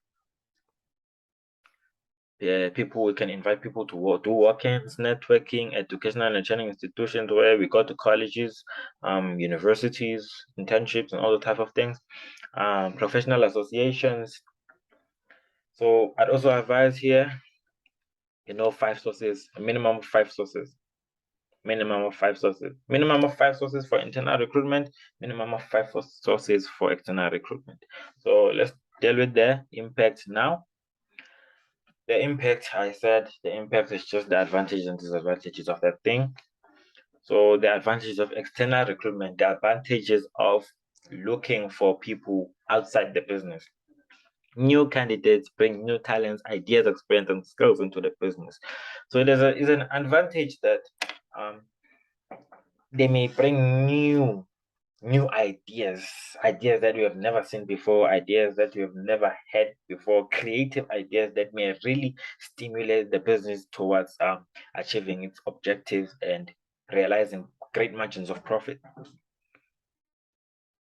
S1: we can invite people to do walk-ins, networking, educational and training institutions, where we go to colleges, universities, internships, and all the type of things, professional associations. So I'd also advise here, 5 sources, a minimum of 5 sources. Minimum of 5 sources. Minimum of 5 sources for internal recruitment, minimum of 5 sources for external recruitment. So let's deal with the impact now. The impact, I said, the impact is just the advantages and disadvantages of that thing. So the advantages of external recruitment, the advantages of looking for people outside the business. New candidates bring new talents, ideas, experience, and skills into the business. So it is an advantage that they may bring new ideas that you have never seen before, ideas that you have never had before, creative ideas that may really stimulate the business towards achieving its objectives and realizing great margins of profit.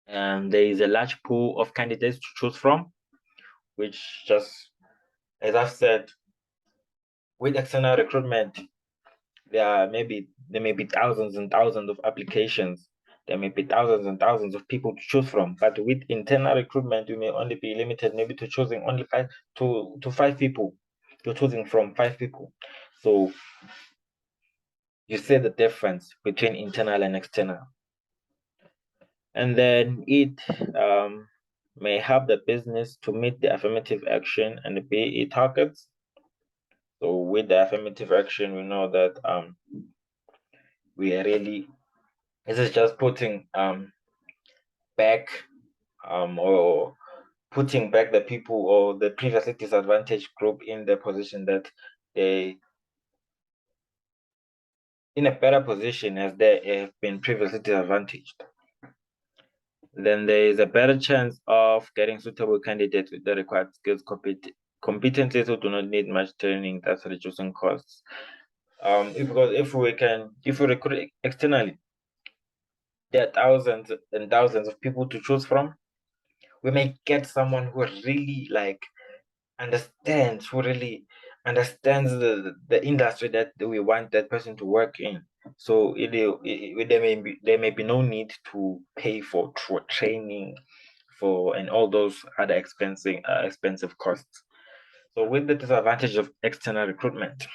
S1: And there is a large pool of candidates to choose from, which, just as I've said, with external recruitment, there may be thousands and thousands of applications. There may be thousands and thousands of people to choose from. But with internal recruitment, you may only be limited maybe to choosing only 5 people. You're choosing from 5 people. So you see the difference between internal and external. And then it may help the business to meet the affirmative action and the PE targets. So with the affirmative action, we know that we are really, this is just putting back or putting back the people or the previously disadvantaged group in the position that they in a better position as they have been previously disadvantaged, then there is a better chance of getting suitable candidates with the required skills, competencies who do not need much training, thus reducing costs. Because if we recruit externally, there are thousands and thousands of people to choose from. We may get someone who really who really understands the industry that we want that person to work in. So there may be no need to pay for training for and all those other expensive costs. So with the disadvantage of external recruitment,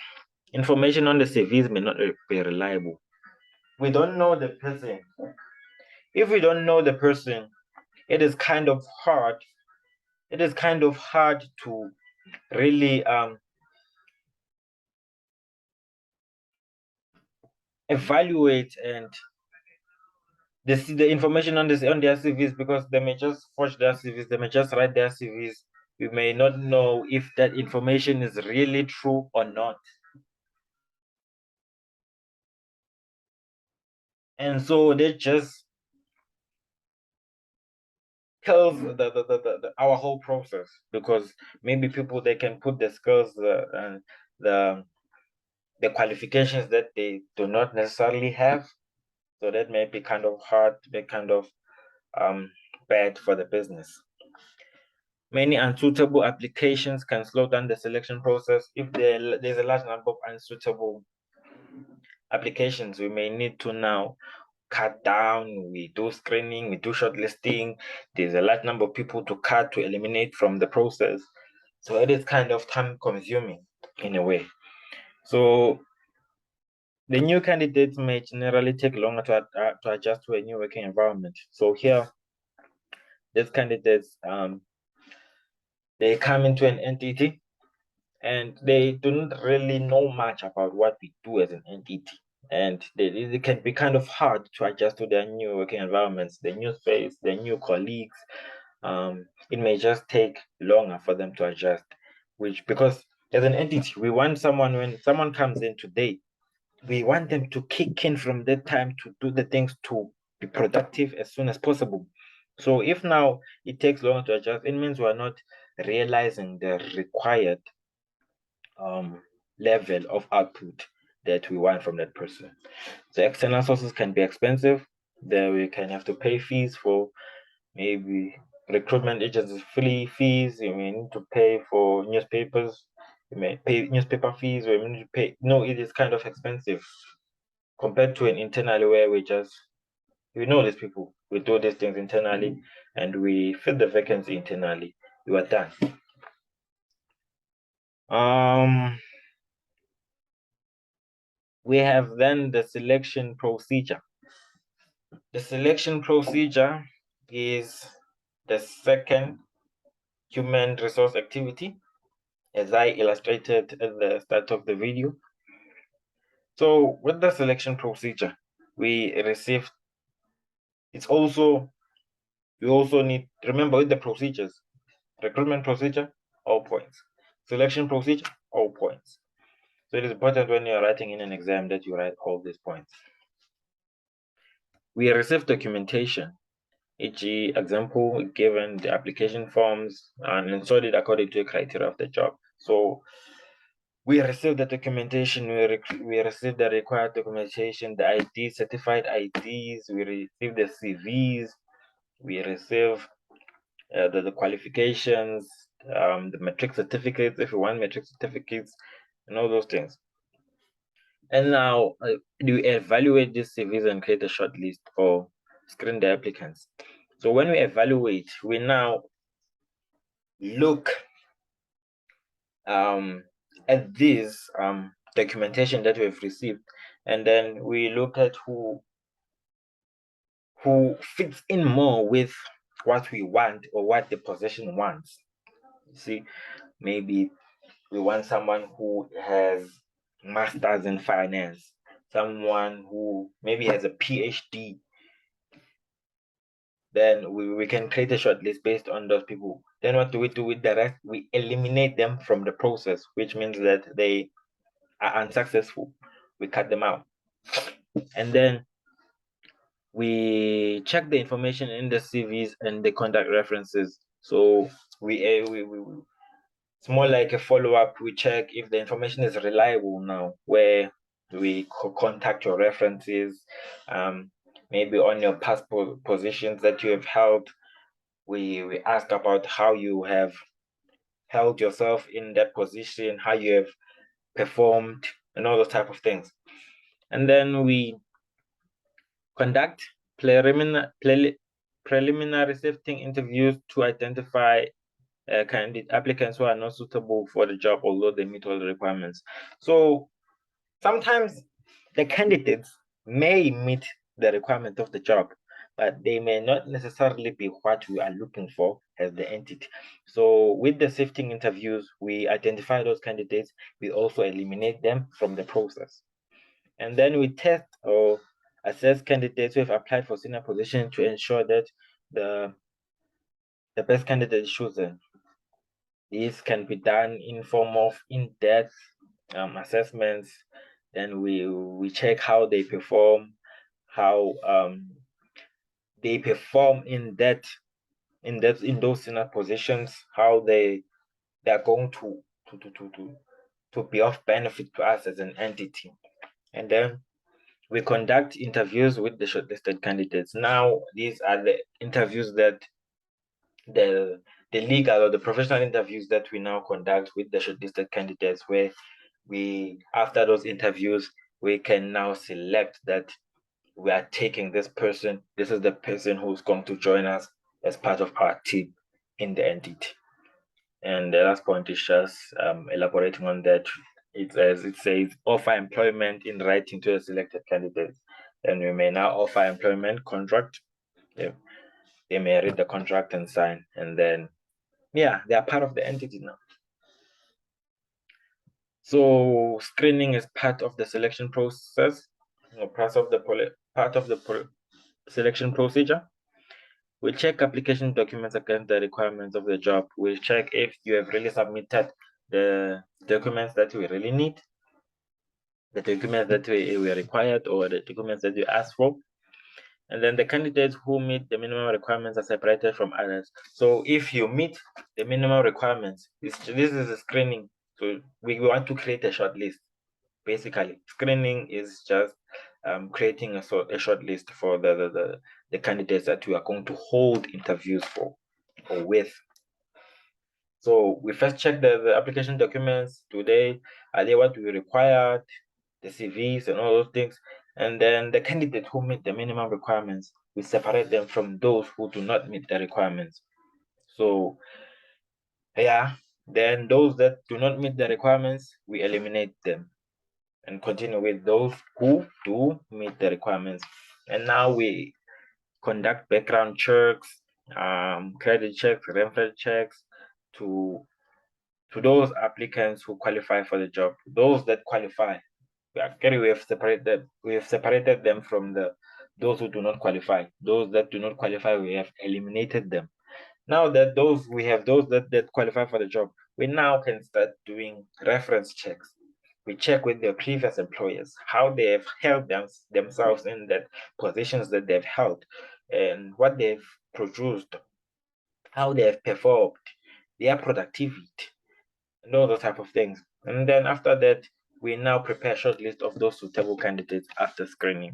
S1: information on the CVs may not be reliable. We don't know the person. If we don't know the person, it is kind of hard. It is kind of hard to really evaluate and the information on their CVs, because they may just forge their CVs, they may just write their CVs. We may not know if that information is really true or not. And so they just kills our whole process, because maybe people, they can put the skills and the qualifications that they do not necessarily have. So that may be kind of hard, be kind of bad for the business. Many unsuitable applications can slow down the selection process. If there's a large number of unsuitable applications, we may need to now cut down. We do screening, we do shortlisting. There's a large number of people to cut, to eliminate from the process. So it is kind of time consuming in a way. So the new candidates may generally take longer to adjust to a new working environment. So here, these candidates, they come into an entity and they do not really know much about what we do as an entity. And it can be kind of hard to adjust to their new working environments, the new space, the new colleagues. It may just take longer for them to adjust, because as an entity, we want someone, when someone comes in today, we want them to kick in from that time to do the things, to be productive as soon as possible. So if now it takes longer to adjust, it means we're not realizing the required level of output that we want from that person. So external sources can be expensive. There we can have to pay fees for maybe recruitment agencies, fees. You may need to pay for newspapers. You may pay newspaper fees. We may need to pay. No, it is kind of expensive compared to an internally, where we know these people. We do these things internally and we fill the vacancy internally. You are done. We have then the selection procedure. The selection procedure is the second human resource activity, as I illustrated at the start of the video. So with the selection procedure, we also need, remember, with the procedures, recruitment procedure, all points. Selection procedure, all points. So it is important when you're writing in an exam that you write all these points. We receive documentation, e.g., example, given the application forms and installed it according to the criteria of the job. So we receive the documentation, we receive the required documentation, the IDs, certified IDs, we receive the CVs, we receive the qualifications, the matric certificates, if we want matric certificates, and all those things. And now we evaluate these CVs and create a short list or screen the applicants. So when we evaluate, we now look at this documentation that we've received, and then we look at who fits in more with what we want or what the position wants. You see, maybe we want someone who has masters in finance, someone who maybe has a PhD. Then we can create a short list based on those people. Then what do we do with the rest? We eliminate them from the process, which means that they are unsuccessful. We cut them out. And then we check the information in the CVs and the contact references. So we it's more like a follow-up. We check if the information is reliable now, where we contact your references, maybe on your past positions that you have held. We ask about how you have held yourself in that position, how you have performed, and all those type of things. And then we conduct preliminary sifting interviews to identify candidate applicants who are not suitable for the job, although they meet all the requirements. So sometimes the candidates may meet the requirement of the job, but they may not necessarily be what we are looking for as the entity. So with the sifting interviews, we identify those candidates. We also eliminate them from the process. And then we test or assess candidates who have applied for senior position to ensure that the best candidate is chosen. This can be done in form of in-depth assessments. Then we check how they perform, how they perform in those senior positions, how they are going to be of benefit to us as an entity. And then we conduct interviews with the shortlisted candidates. Now, these are the interviews that the legal or the professional interviews that we now conduct with the shortlisted candidates, where we, after those interviews, we can now select that we are taking this person. This is the person who's going to join us as part of our team in the entity. And the last point is just elaborating on that. It's as it says, offer employment in writing to the selected candidates. And we may now offer employment contract. Yeah. They may read the contract and sign, and then yeah, they are part of the entity now. So screening is part of the selection process, or part of the selection procedure. We check application documents against the requirements of the job. We check if you have really submitted the documents that we really need, the documents that we required, or the documents that you asked for. And then the candidates who meet the minimum requirements are separated from others. So if you meet the minimum requirements, this is a screening. So we want to create a short list. Basically, screening is just creating a short list for the candidates that we are going to hold interviews for or with. So we first check the application documents. Are they what we required? The CVs and all those things. And then the candidates who meet the minimum requirements, we separate them from those who do not meet the requirements. So yeah, then those that do not meet the requirements, we eliminate them and continue with those who do meet the requirements. And now we conduct background checks, credit checks, reference checks to those applicants who qualify for the job. Those that qualify, we have separated them from those who do not qualify. Those that do not qualify, we have eliminated them. Now that we have those that qualify for the job, we now can start doing reference checks. We check with their previous employers how they have held themselves in the positions that they've held, and what they've produced, how they have performed, their productivity, and all those type of things. And then after that, we now prepare a short list of those suitable candidates after screening.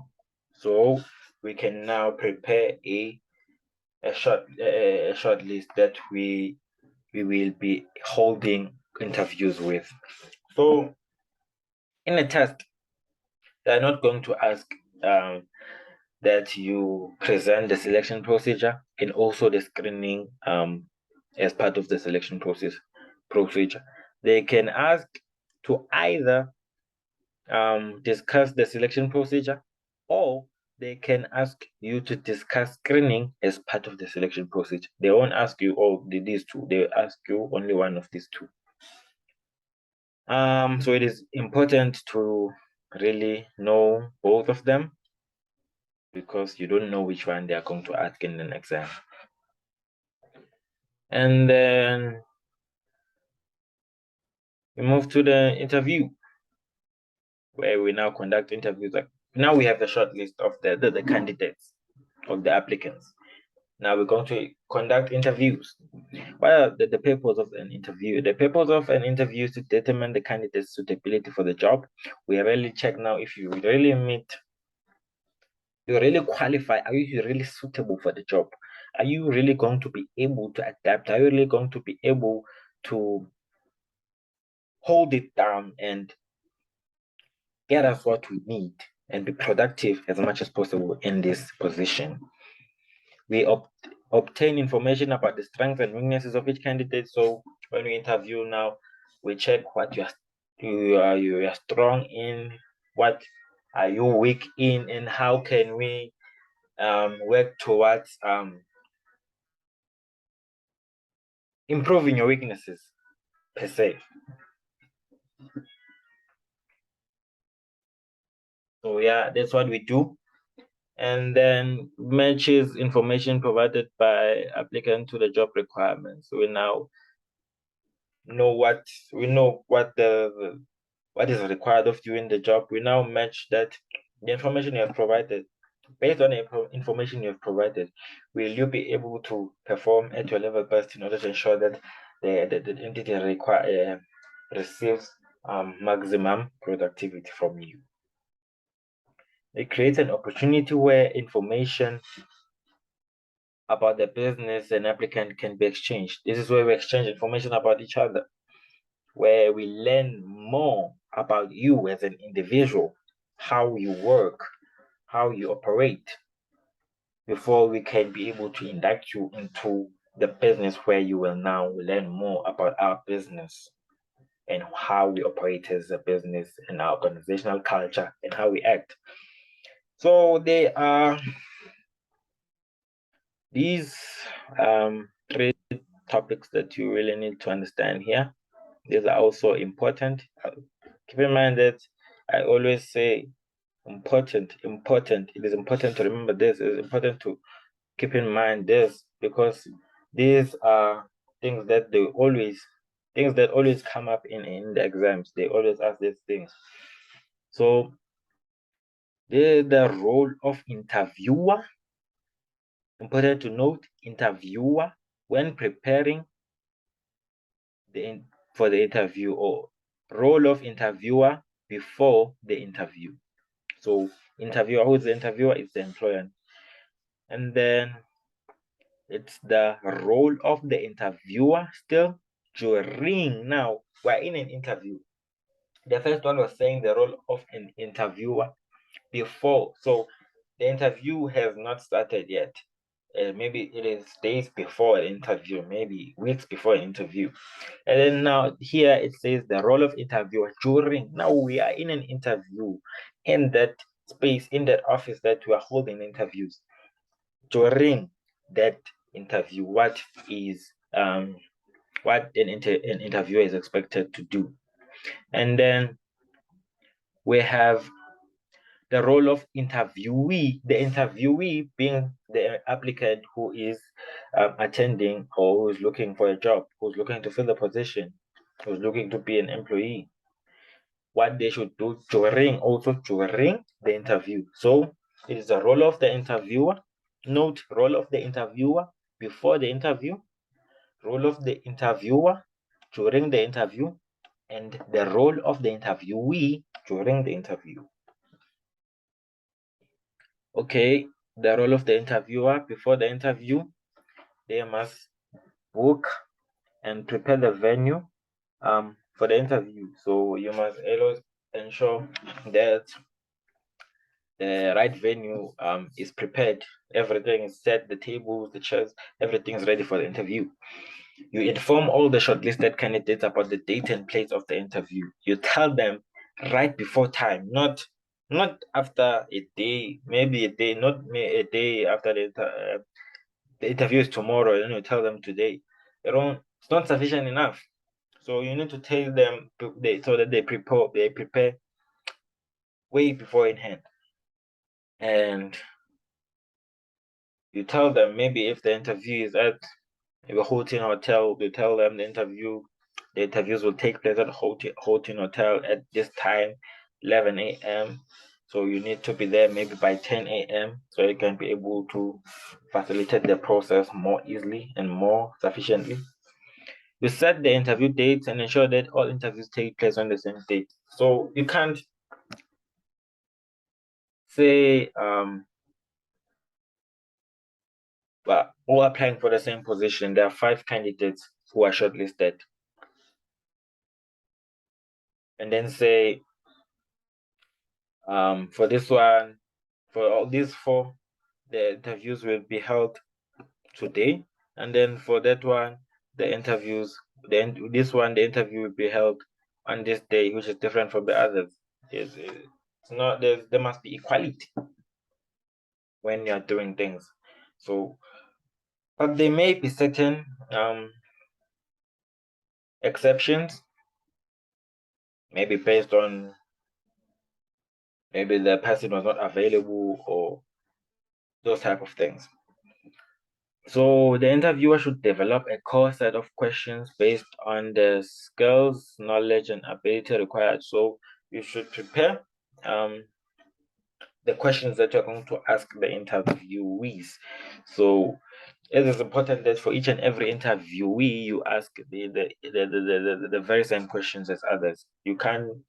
S1: So we can now prepare a short list that we will be holding interviews with. So in a test, they're not going to ask that you present the selection procedure and also the screening as part of the selection procedure. They can ask to either discuss the selection procedure, or they can ask you to discuss screening as part of the selection procedure. They won't ask you all these two. They will ask you only one of these two. So it is important to really know both of them, because you don't know which one they are going to ask in an exam. And then we move to the interview, where we now conduct interviews. Like now we have the short list of the candidates, of the applicants. Now we're going to conduct interviews. What are the purpose of an interview? The purpose of an interview is to determine the candidate's suitability for the job. We really check now if you really meet, you really qualify. Are you really suitable for the job? Are you really going to be able to adapt? Are you really going to be able to hold it down and get us what we need and be productive as much as possible in this position? We obtain information about the strengths and weaknesses of each candidate. So when we interview now, we check what you are strong in, what are you weak in, and how can we work towards improving your weaknesses per se. So yeah, that's what we do. And then matches information provided by applicant to the job requirements. So we now know what what is required of you in the job. We now match that the information you have provided. Based on the information you have provided, will you be able to perform at your level best in order to ensure that the entity receives maximum productivity from you? It creates an opportunity where information about the business and applicant can be exchanged. This is where we exchange information about each other, where we learn more about you as an individual, how you work, how you operate, before we can be able to induct you into the business, where you will now learn more about our business and how we operate as a business and our organizational culture and how we act. So they are these three topics that you really need to understand here. These are also important. Keep in mind that I always say important. It is important to remember this. It is important to keep in mind this, because these are things that always come up in the exams. They always ask these things. So the role of interviewer. Important to note, interviewer, when preparing for the interview, or role of interviewer before the interview. So interviewer, who is the interviewer? Is the employer. And then it's the role of the interviewer still during. Now we're in an interview. The first one was saying the role of an interviewer before. So the interview has not started yet. Maybe it is days before an interview, maybe weeks before an interview. And then now here it says the role of interviewer during. Now we are in an interview, in that space, in that office that we are holding interviews. During that interview, what an interviewer is expected to do. And then we have the role of interviewee, the interviewee being the applicant who is attending, or who is looking for a job, who's looking to fill the position, who's looking to be an employee. What they should do during the interview. So it is the role of the interviewer. Note, role of the interviewer before the interview, role of the interviewer during the interview, and the role of the interviewee during the interview. Okay, the role of the interviewer before the interview, they must book and prepare the venue for the interview. So you must always ensure that the right venue is prepared. Everything is set, the tables, the chairs, everything is ready for the interview. You inform all the shortlisted candidates about the date and place of the interview. You tell them right before time, not after a day, maybe a day, not a day after the interview is tomorrow. Then you tell them today. It's not sufficient enough. So you need to tell them so that they prepare way before in hand. And you tell them, maybe if the interview is at maybe Hilton Hotel. They tell them the interviews will take place at Hilton Hotel at this time, 11 a.m. So you need to be there maybe by 10 a.m. so you can be able to facilitate the process more easily and more sufficiently. You set the interview dates and ensure that all interviews take place on the same date. So you can't say well, all applying for the same position. There are 5 candidates who are shortlisted. And then say for this one, for all these 4, the interviews will be held today. And then for that one, the interviews, this one, the interview will be held on this day, which is different from the others. It's not there must be equality when you're doing things. So, but there may be certain exceptions, maybe based on maybe the person was not available or those type of things. So the interviewer should develop a core set of questions based on the skills, knowledge, and ability required. So you should prepare the questions that you're going to ask the interviewees. So it is important that for each and every interviewee, you ask the very same questions as others. You can't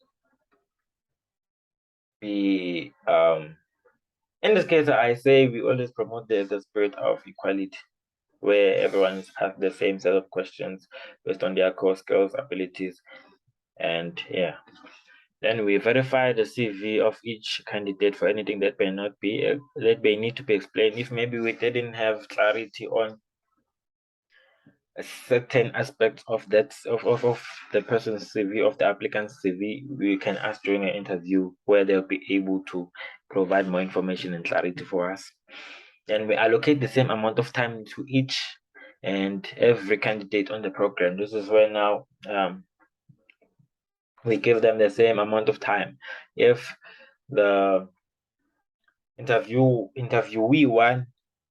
S1: be in this case, I say we always promote the spirit of equality, where everyone has the same set of questions based on their core skills, abilities, and yeah. Then we verify the CV of each candidate for anything that may not be that may need to be explained. If maybe we didn't have clarity on a certain aspect of that of the person's CV, of the applicant's CV, we can ask during an interview where they'll be able to provide more information and clarity for us. Then we allocate the same amount of time to each and every candidate on the program. This is where now we give them the same amount of time. If the interviewee 1,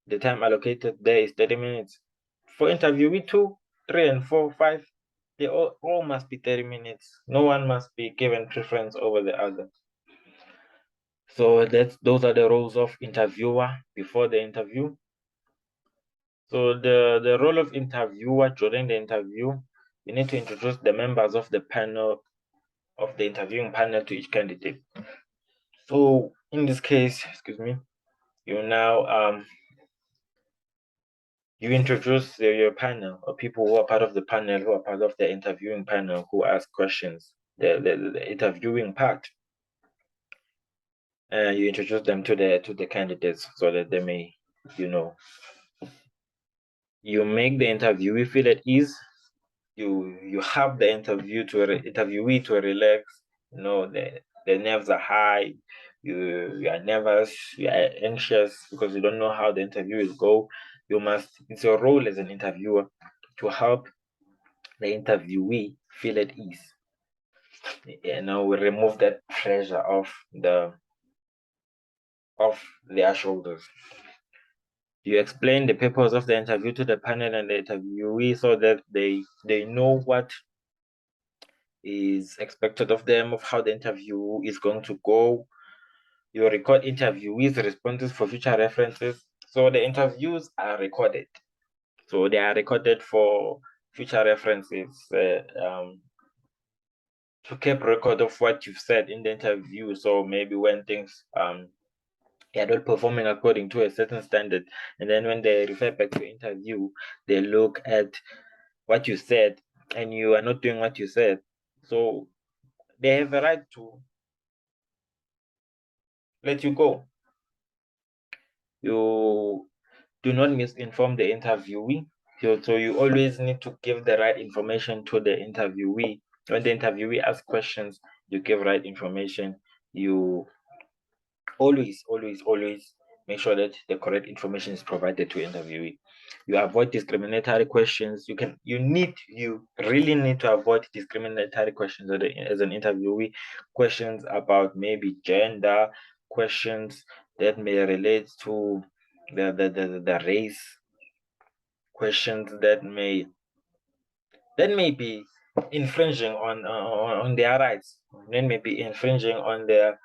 S1: the time allocated there is 30 minutes. For interviewee 2, 3, and 4, 5, they all must be 30 minutes. No one must be given preference over the other. So those are the roles of interviewer before the interview. So the role of interviewer during the interview, you need to introduce the members of the panel, of the interviewing panel, to each candidate. So in this case, excuse me, you now you introduce your panel, or people who are part of the panel, who are part of the interviewing panel, who ask questions, the interviewing part. You introduce them to the candidates so that they may, you make the interviewee feel at ease. You have the interviewee to relax. The nerves are high. You are nervous. You are anxious because you don't know how the interview will go. It's your role as an interviewer to help the interviewee feel at ease. We remove that pressure off their shoulders. You explain the purpose of the interview to the panel and the interviewee so that they know what is expected of them, of how the interview is going to go. You record interviewees' responses for future references. So the interviews are recorded. So they are recorded for future references, to keep record of what you've said in the interview. So maybe when things you're not performing according to a certain standard, and then when they refer back to interview, they look at what you said and you are not doing what you said. So they have a right to let you go. You do not misinform the interviewee. So you always need to give the right information to the interviewee. When the interviewee asks questions, you give right information. You always make sure that the correct information is provided to interviewee. You avoid discriminatory questions. You really need to avoid discriminatory questions as an interviewee. Questions about maybe gender, questions that may relate to the race, questions that may be infringing on their rights, that may be infringing on their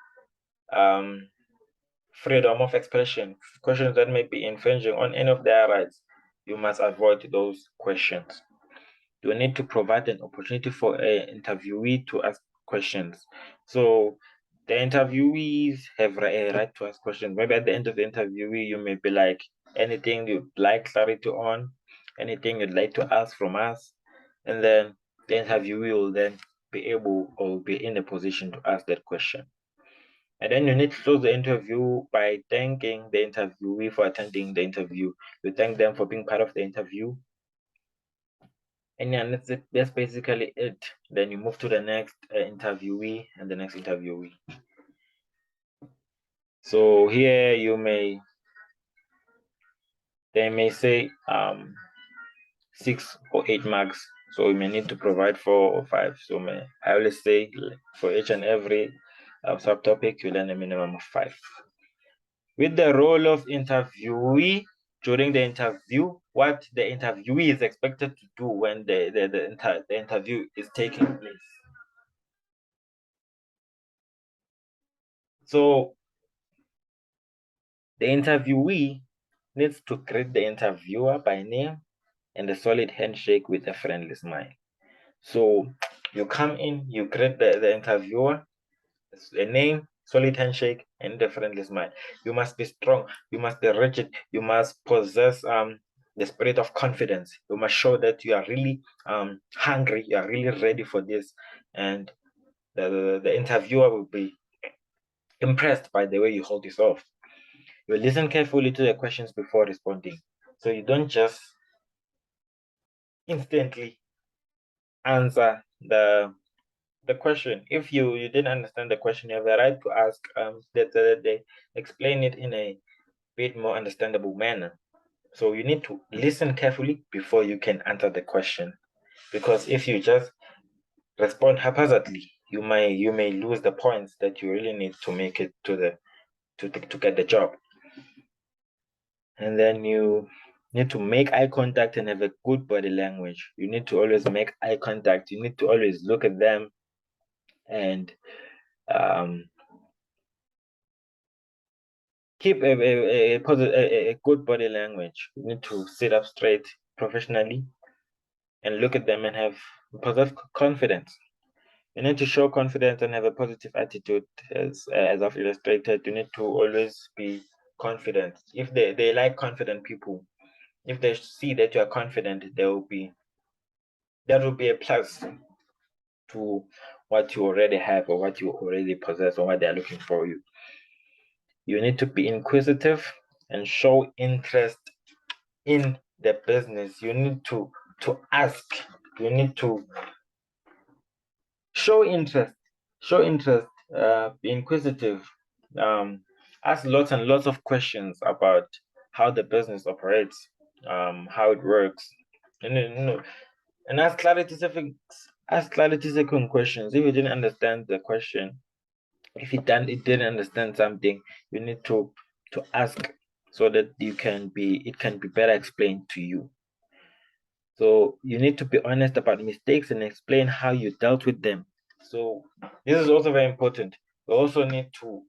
S1: freedom of expression, questions that may be infringing on any of their rights. You must avoid those questions. You need to provide an opportunity for an interviewee to ask questions. So the interviewees have a right to ask questions. Maybe at the end of the interview, you may be like, anything you'd like clarity on, anything you'd like to ask from us, and then the interviewee will then be able or be in a position to ask that question. And then you need to close the interview by thanking the interviewee for attending the interview. You thank them for being part of the interview. And yeah, that's basically it. Then you move to the next interviewee and the next interviewee. So here they may say 6 or 8 marks. So you may need to provide 4 or 5. So I always say for each and every subtopic, you learn a minimum of 5. With the role of interviewee during the interview, what the interviewee is expected to do when the interview is taking place. So the interviewee needs to greet the interviewer by name and a solid handshake with a friendly smile. So you come in, you greet the interviewer, a name, solid handshake, and a friendly smile. You must be strong, you must be rigid, you must possess the spirit of confidence. You must show that you are really hungry, you are really ready for this, and the interviewer will be impressed by the way you hold yourself. You listen carefully to the questions before responding. So you don't just instantly answer the question. If you didn't understand the question, you have the right to ask that they explain it in a bit more understandable manner. So you need to listen carefully before you can answer the question, because if you just respond haphazardly, you may lose the points that you really need to make it to get the job. And then you need to make eye contact and have a good body language. You need to always make eye contact. You need to always look at them and keep a good body language. You need to sit up straight professionally and look at them and have positive confidence. You need to show confidence and have a positive attitude, as I've illustrated. You need to always be confident. If they like confident people, if they see that you are confident, that will be a plus to what you already have or what you already possess or what they are looking for you. You need to be inquisitive and show interest in the business. You need to ask. You need to show interest. Be inquisitive. Ask lots and lots of questions about how the business operates, how it works, and ask clarity-seeking questions. If you didn't understand the question, if it didn't understand something, you need to ask so that it can be better explained to you. So you need to be honest about mistakes and explain how you dealt with them. So this is also very important. You also need to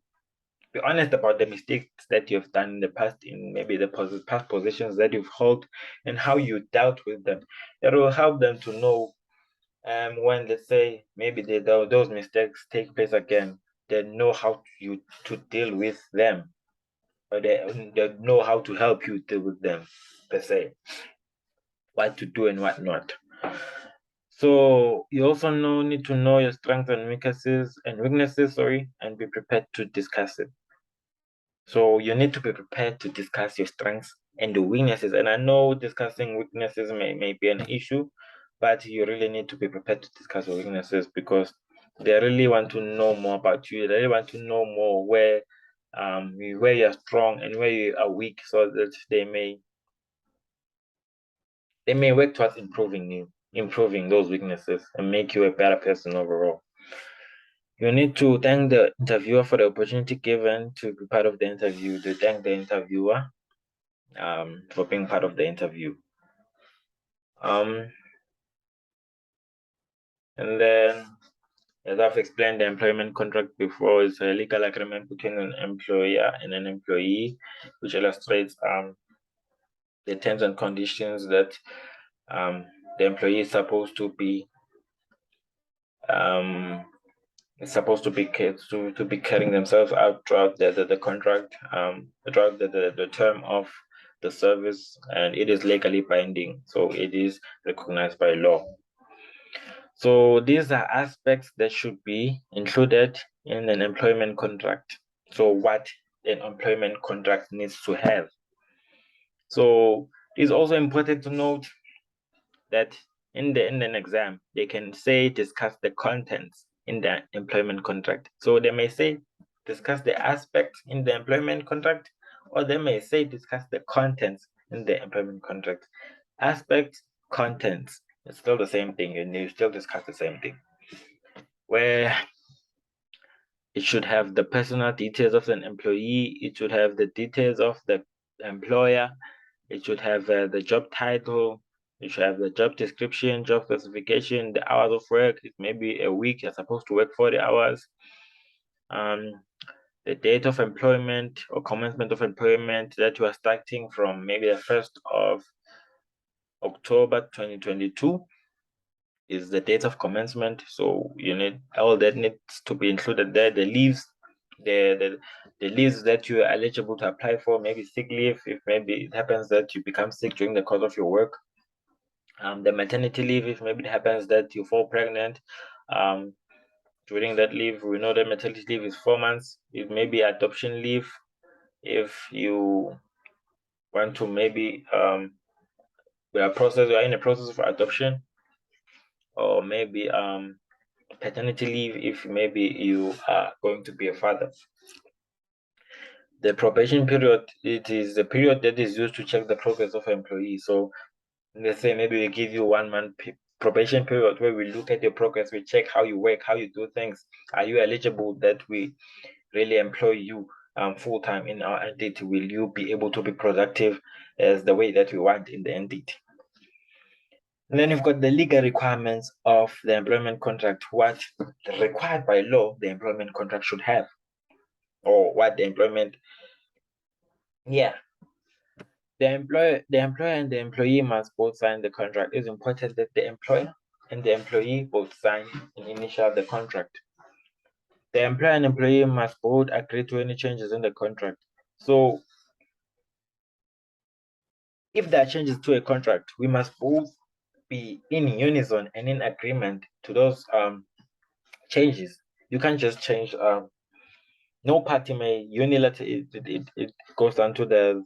S1: be honest about the mistakes that you've done in the past, in maybe the past positions that you've held, and how you dealt with them. It will help them to know when, let's say, maybe those mistakes take place again, they know how to deal with them, or they know how to help you deal with them, per se, what to do and what not. So you also need to know your strengths and weaknesses, and be prepared to discuss it. So you need to be prepared to discuss your strengths and the weaknesses. And I know discussing weaknesses may be an issue, but you really need to be prepared to discuss your weaknesses, because they really want to know more about you. They really want to know more where you're strong and where you are weak, so that they may work towards improving those weaknesses and make you a better person overall. You need to thank the interviewer for the opportunity given to be part of the interview, to thank the interviewer for being part of the interview. And then, as I've explained, the employment contract before is a legal agreement between an employer and an employee, which illustrates the terms and conditions that the employee is supposed to be carrying themselves out throughout the contract, throughout the term of the service, and it is legally binding, so it is recognized by law. So these are aspects that should be included in an employment contract. So what an employment contract needs to have. So it's also important to note that in an exam, they can say discuss the contents in the employment contract. So they may say discuss the aspects in the employment contract, or they may say discuss the contents in the employment contract. Aspects, contents, it's still the same thing, and you still discuss the same thing. Where it should have the personal details of an employee, it should have the details of the employer, it should have the job title, it should have the job description, job specification, the hours of work. It may be a week, you're supposed to work 40 hours. The date of employment or commencement of employment that you are starting from, maybe the 1st of October 2022 is the date of commencement. So you need all that needs to be included there. The leaves, the leaves that you are eligible to apply for, maybe sick leave, if maybe it happens that you become sick during the course of your work. The maternity leave, if maybe it happens that you fall pregnant. During that leave, we know that maternity leave is 4 months. It may be adoption leave if you want to maybe we are in the process of adoption, or maybe paternity leave if maybe you are going to be a father. The probation period, it is the period that is used to check the progress of an employee. So let's say maybe we give you 1 month probation period where we look at your progress, we check how you work, how you do things. Are you eligible that we really employ you full-time in our entity? Will you be able to be productive as the way that we want in the entity? And then you've got the legal requirements of the employment contract, what required by law the employment contract should have, or what the employment, the employer and the employee must both sign the contract. It's important that the employer and the employee both sign and initial the contract. The employer and employee must both agree to any changes in the contract. So if there are changes to a contract, we must both be in unison and in agreement to those changes. You can't just change. No party may unilaterally. It goes down to the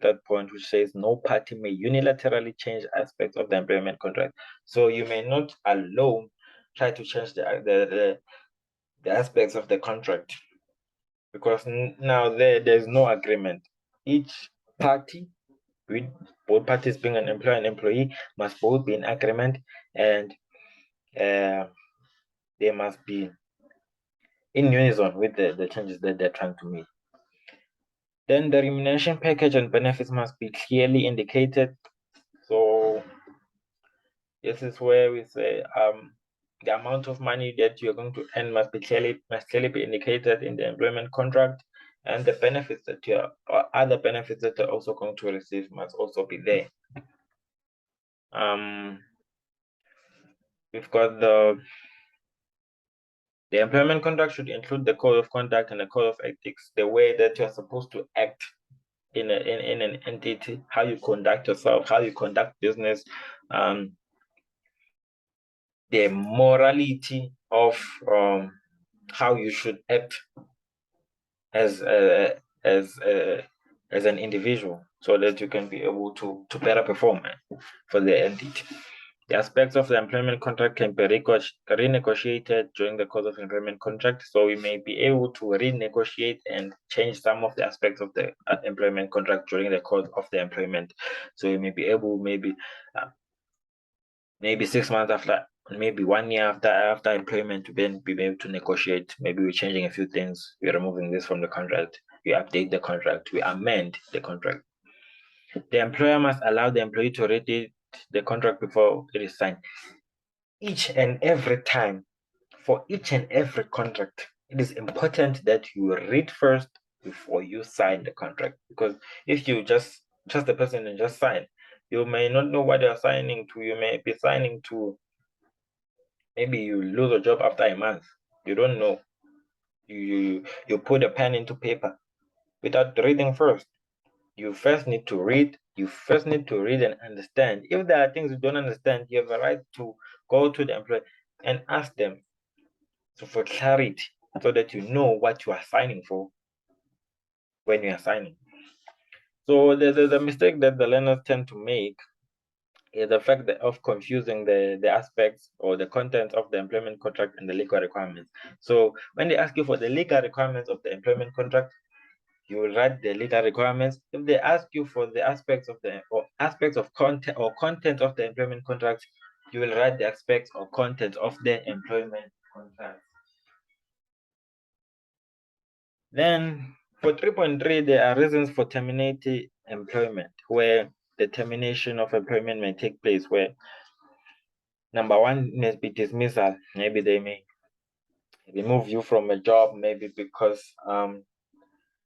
S1: third point, which says no party may unilaterally change aspects of the employment contract. So you may not alone try to change the aspects of the contract, because now there's no agreement. Each party, with both parties being an employer and employee, must both be in agreement, and they must be in unison with the changes that they're trying to make. Then the remuneration package and benefits must be clearly indicated. So this is where we say the amount of money that you're going to earn must clearly be indicated in the employment contract, and the benefits that or other benefits that you're also going to receive must also be there. We've got the employment contract should include the code of conduct and the code of ethics, the way that you're supposed to act in an entity, how you conduct yourself, how you conduct business, the morality of how you should act as an individual, so that you can be able to better perform for the entity. The aspects of the employment contract can be renegotiated during the course of employment contract. So we may be able to renegotiate and change some of the aspects of the employment contract during the course of the employment. So we may be able, maybe 6 months after, maybe 1 year after employment, to then be able to negotiate. Maybe we're changing a few things, we're removing this from the contract, we update the contract, we amend the contract. The employer must allow the employee to the contract before it is signed. Each and every time, for each and every contract, it is important that you read first before you sign the contract. Because if you just trust the person and just sign, you may not know what you're signing to. You may be signing to, maybe you lose a job after a month. You don't know. You put a pen into paper without reading first. You first need to read. You first need to read and understand. If there are things you don't understand, you have a right to go to the employer and ask them, so for clarity, so that you know what you are signing for when you are signing. So the mistake that the learners tend to make is the fact of confusing the aspects or the content of the employment contract and the legal requirements. So when they ask you for the legal requirements of the employment contract, you will write the legal requirements. If they ask you for the aspects of the content of the employment contract, you will write the aspects or content of the employment contract. Then for 3.3, there are reasons for terminating employment, where the termination of employment may take place, where number one may be dismissal. Maybe they may remove you from a job, maybe because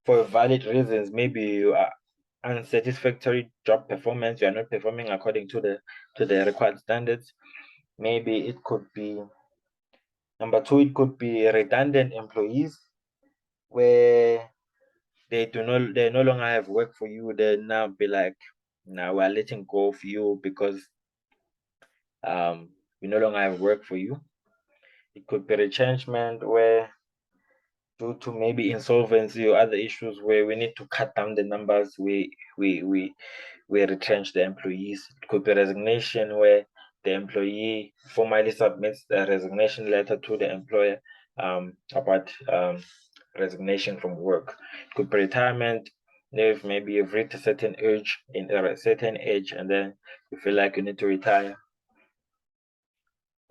S1: for valid reasons, maybe you are unsatisfactory job performance, you are not performing according to the required standards. Maybe it could be number two, it could be redundant employees, where they no longer have work for you. They now be like, now we're letting go of you because we no longer have work for you. It could be retrenchment, where due to maybe insolvency or other issues where we need to cut down the numbers, we retrench the employees. It could be resignation, where the employee formally submits a resignation letter to the employer about resignation from work. It could be retirement, if maybe you've reached a certain age and then you feel like you need to retire,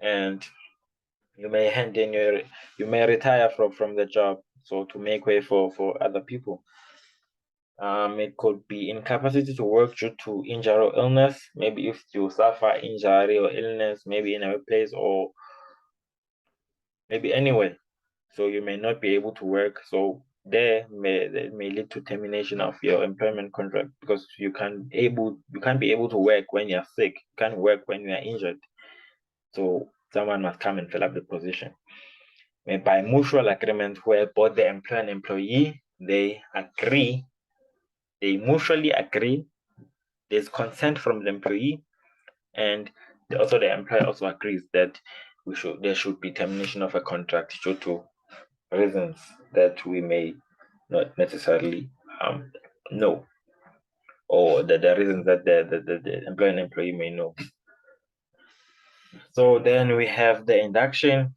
S1: and you may retire from the job, so to make way for other people. It could be incapacity to work due to injury or illness. Maybe if you suffer injury or illness, maybe in a workplace or maybe anywhere, so you may not be able to work. So that may lead to termination of your employment contract, because you can't be able to work when you're sick. You can't work when you are injured. So someone must come and fill up the position. By mutual agreement, where both the employer and employee they mutually agree. There's consent from the employee, and also the employer also agrees that there should be termination of a contract due to reasons that we may not necessarily know, or the reasons that the employer and employee may know. So then we have the induction.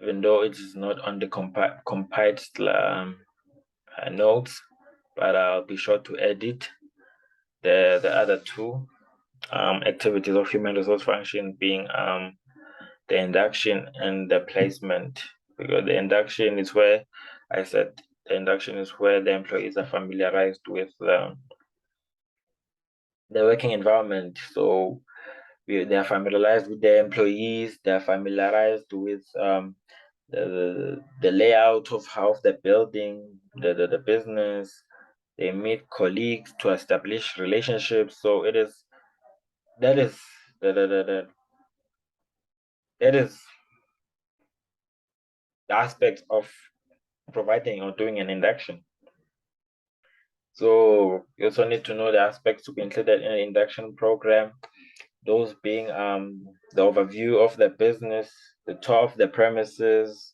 S1: Even though it is not on the compiled notes, but I'll be sure to edit the other two activities of human resource function, being the induction and the placement. Because the induction is where the employees are familiarized with the working environment. So they are familiarized with the employees, they are familiarized with the layout of the building, the business. They meet colleagues to establish relationships. So that is the aspect of providing or doing an induction. So you also need to know the aspects to be included in an induction program. Those being the overview of the business, the tour of the premises,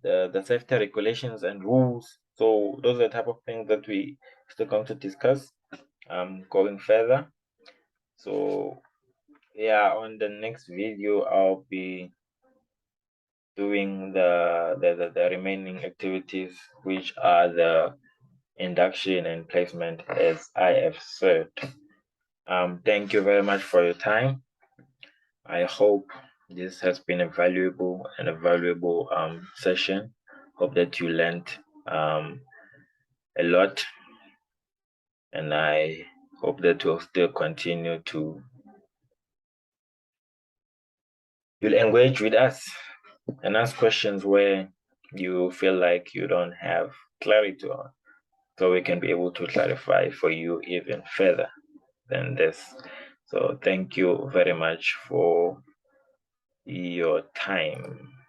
S1: the safety regulations and rules. So those are the type of things that we still going to discuss going further. So yeah, on the next video I'll be doing the remaining activities, which are the induction and placement, as I have said. Thank you very much for your time. I hope this has been a valuable session. Hope that you learned a lot, and I hope that you'll still continue to you'll engage with us and ask questions where you feel like you don't have clarity on, so we can be able to clarify for you even further than this. So thank you very much for your time.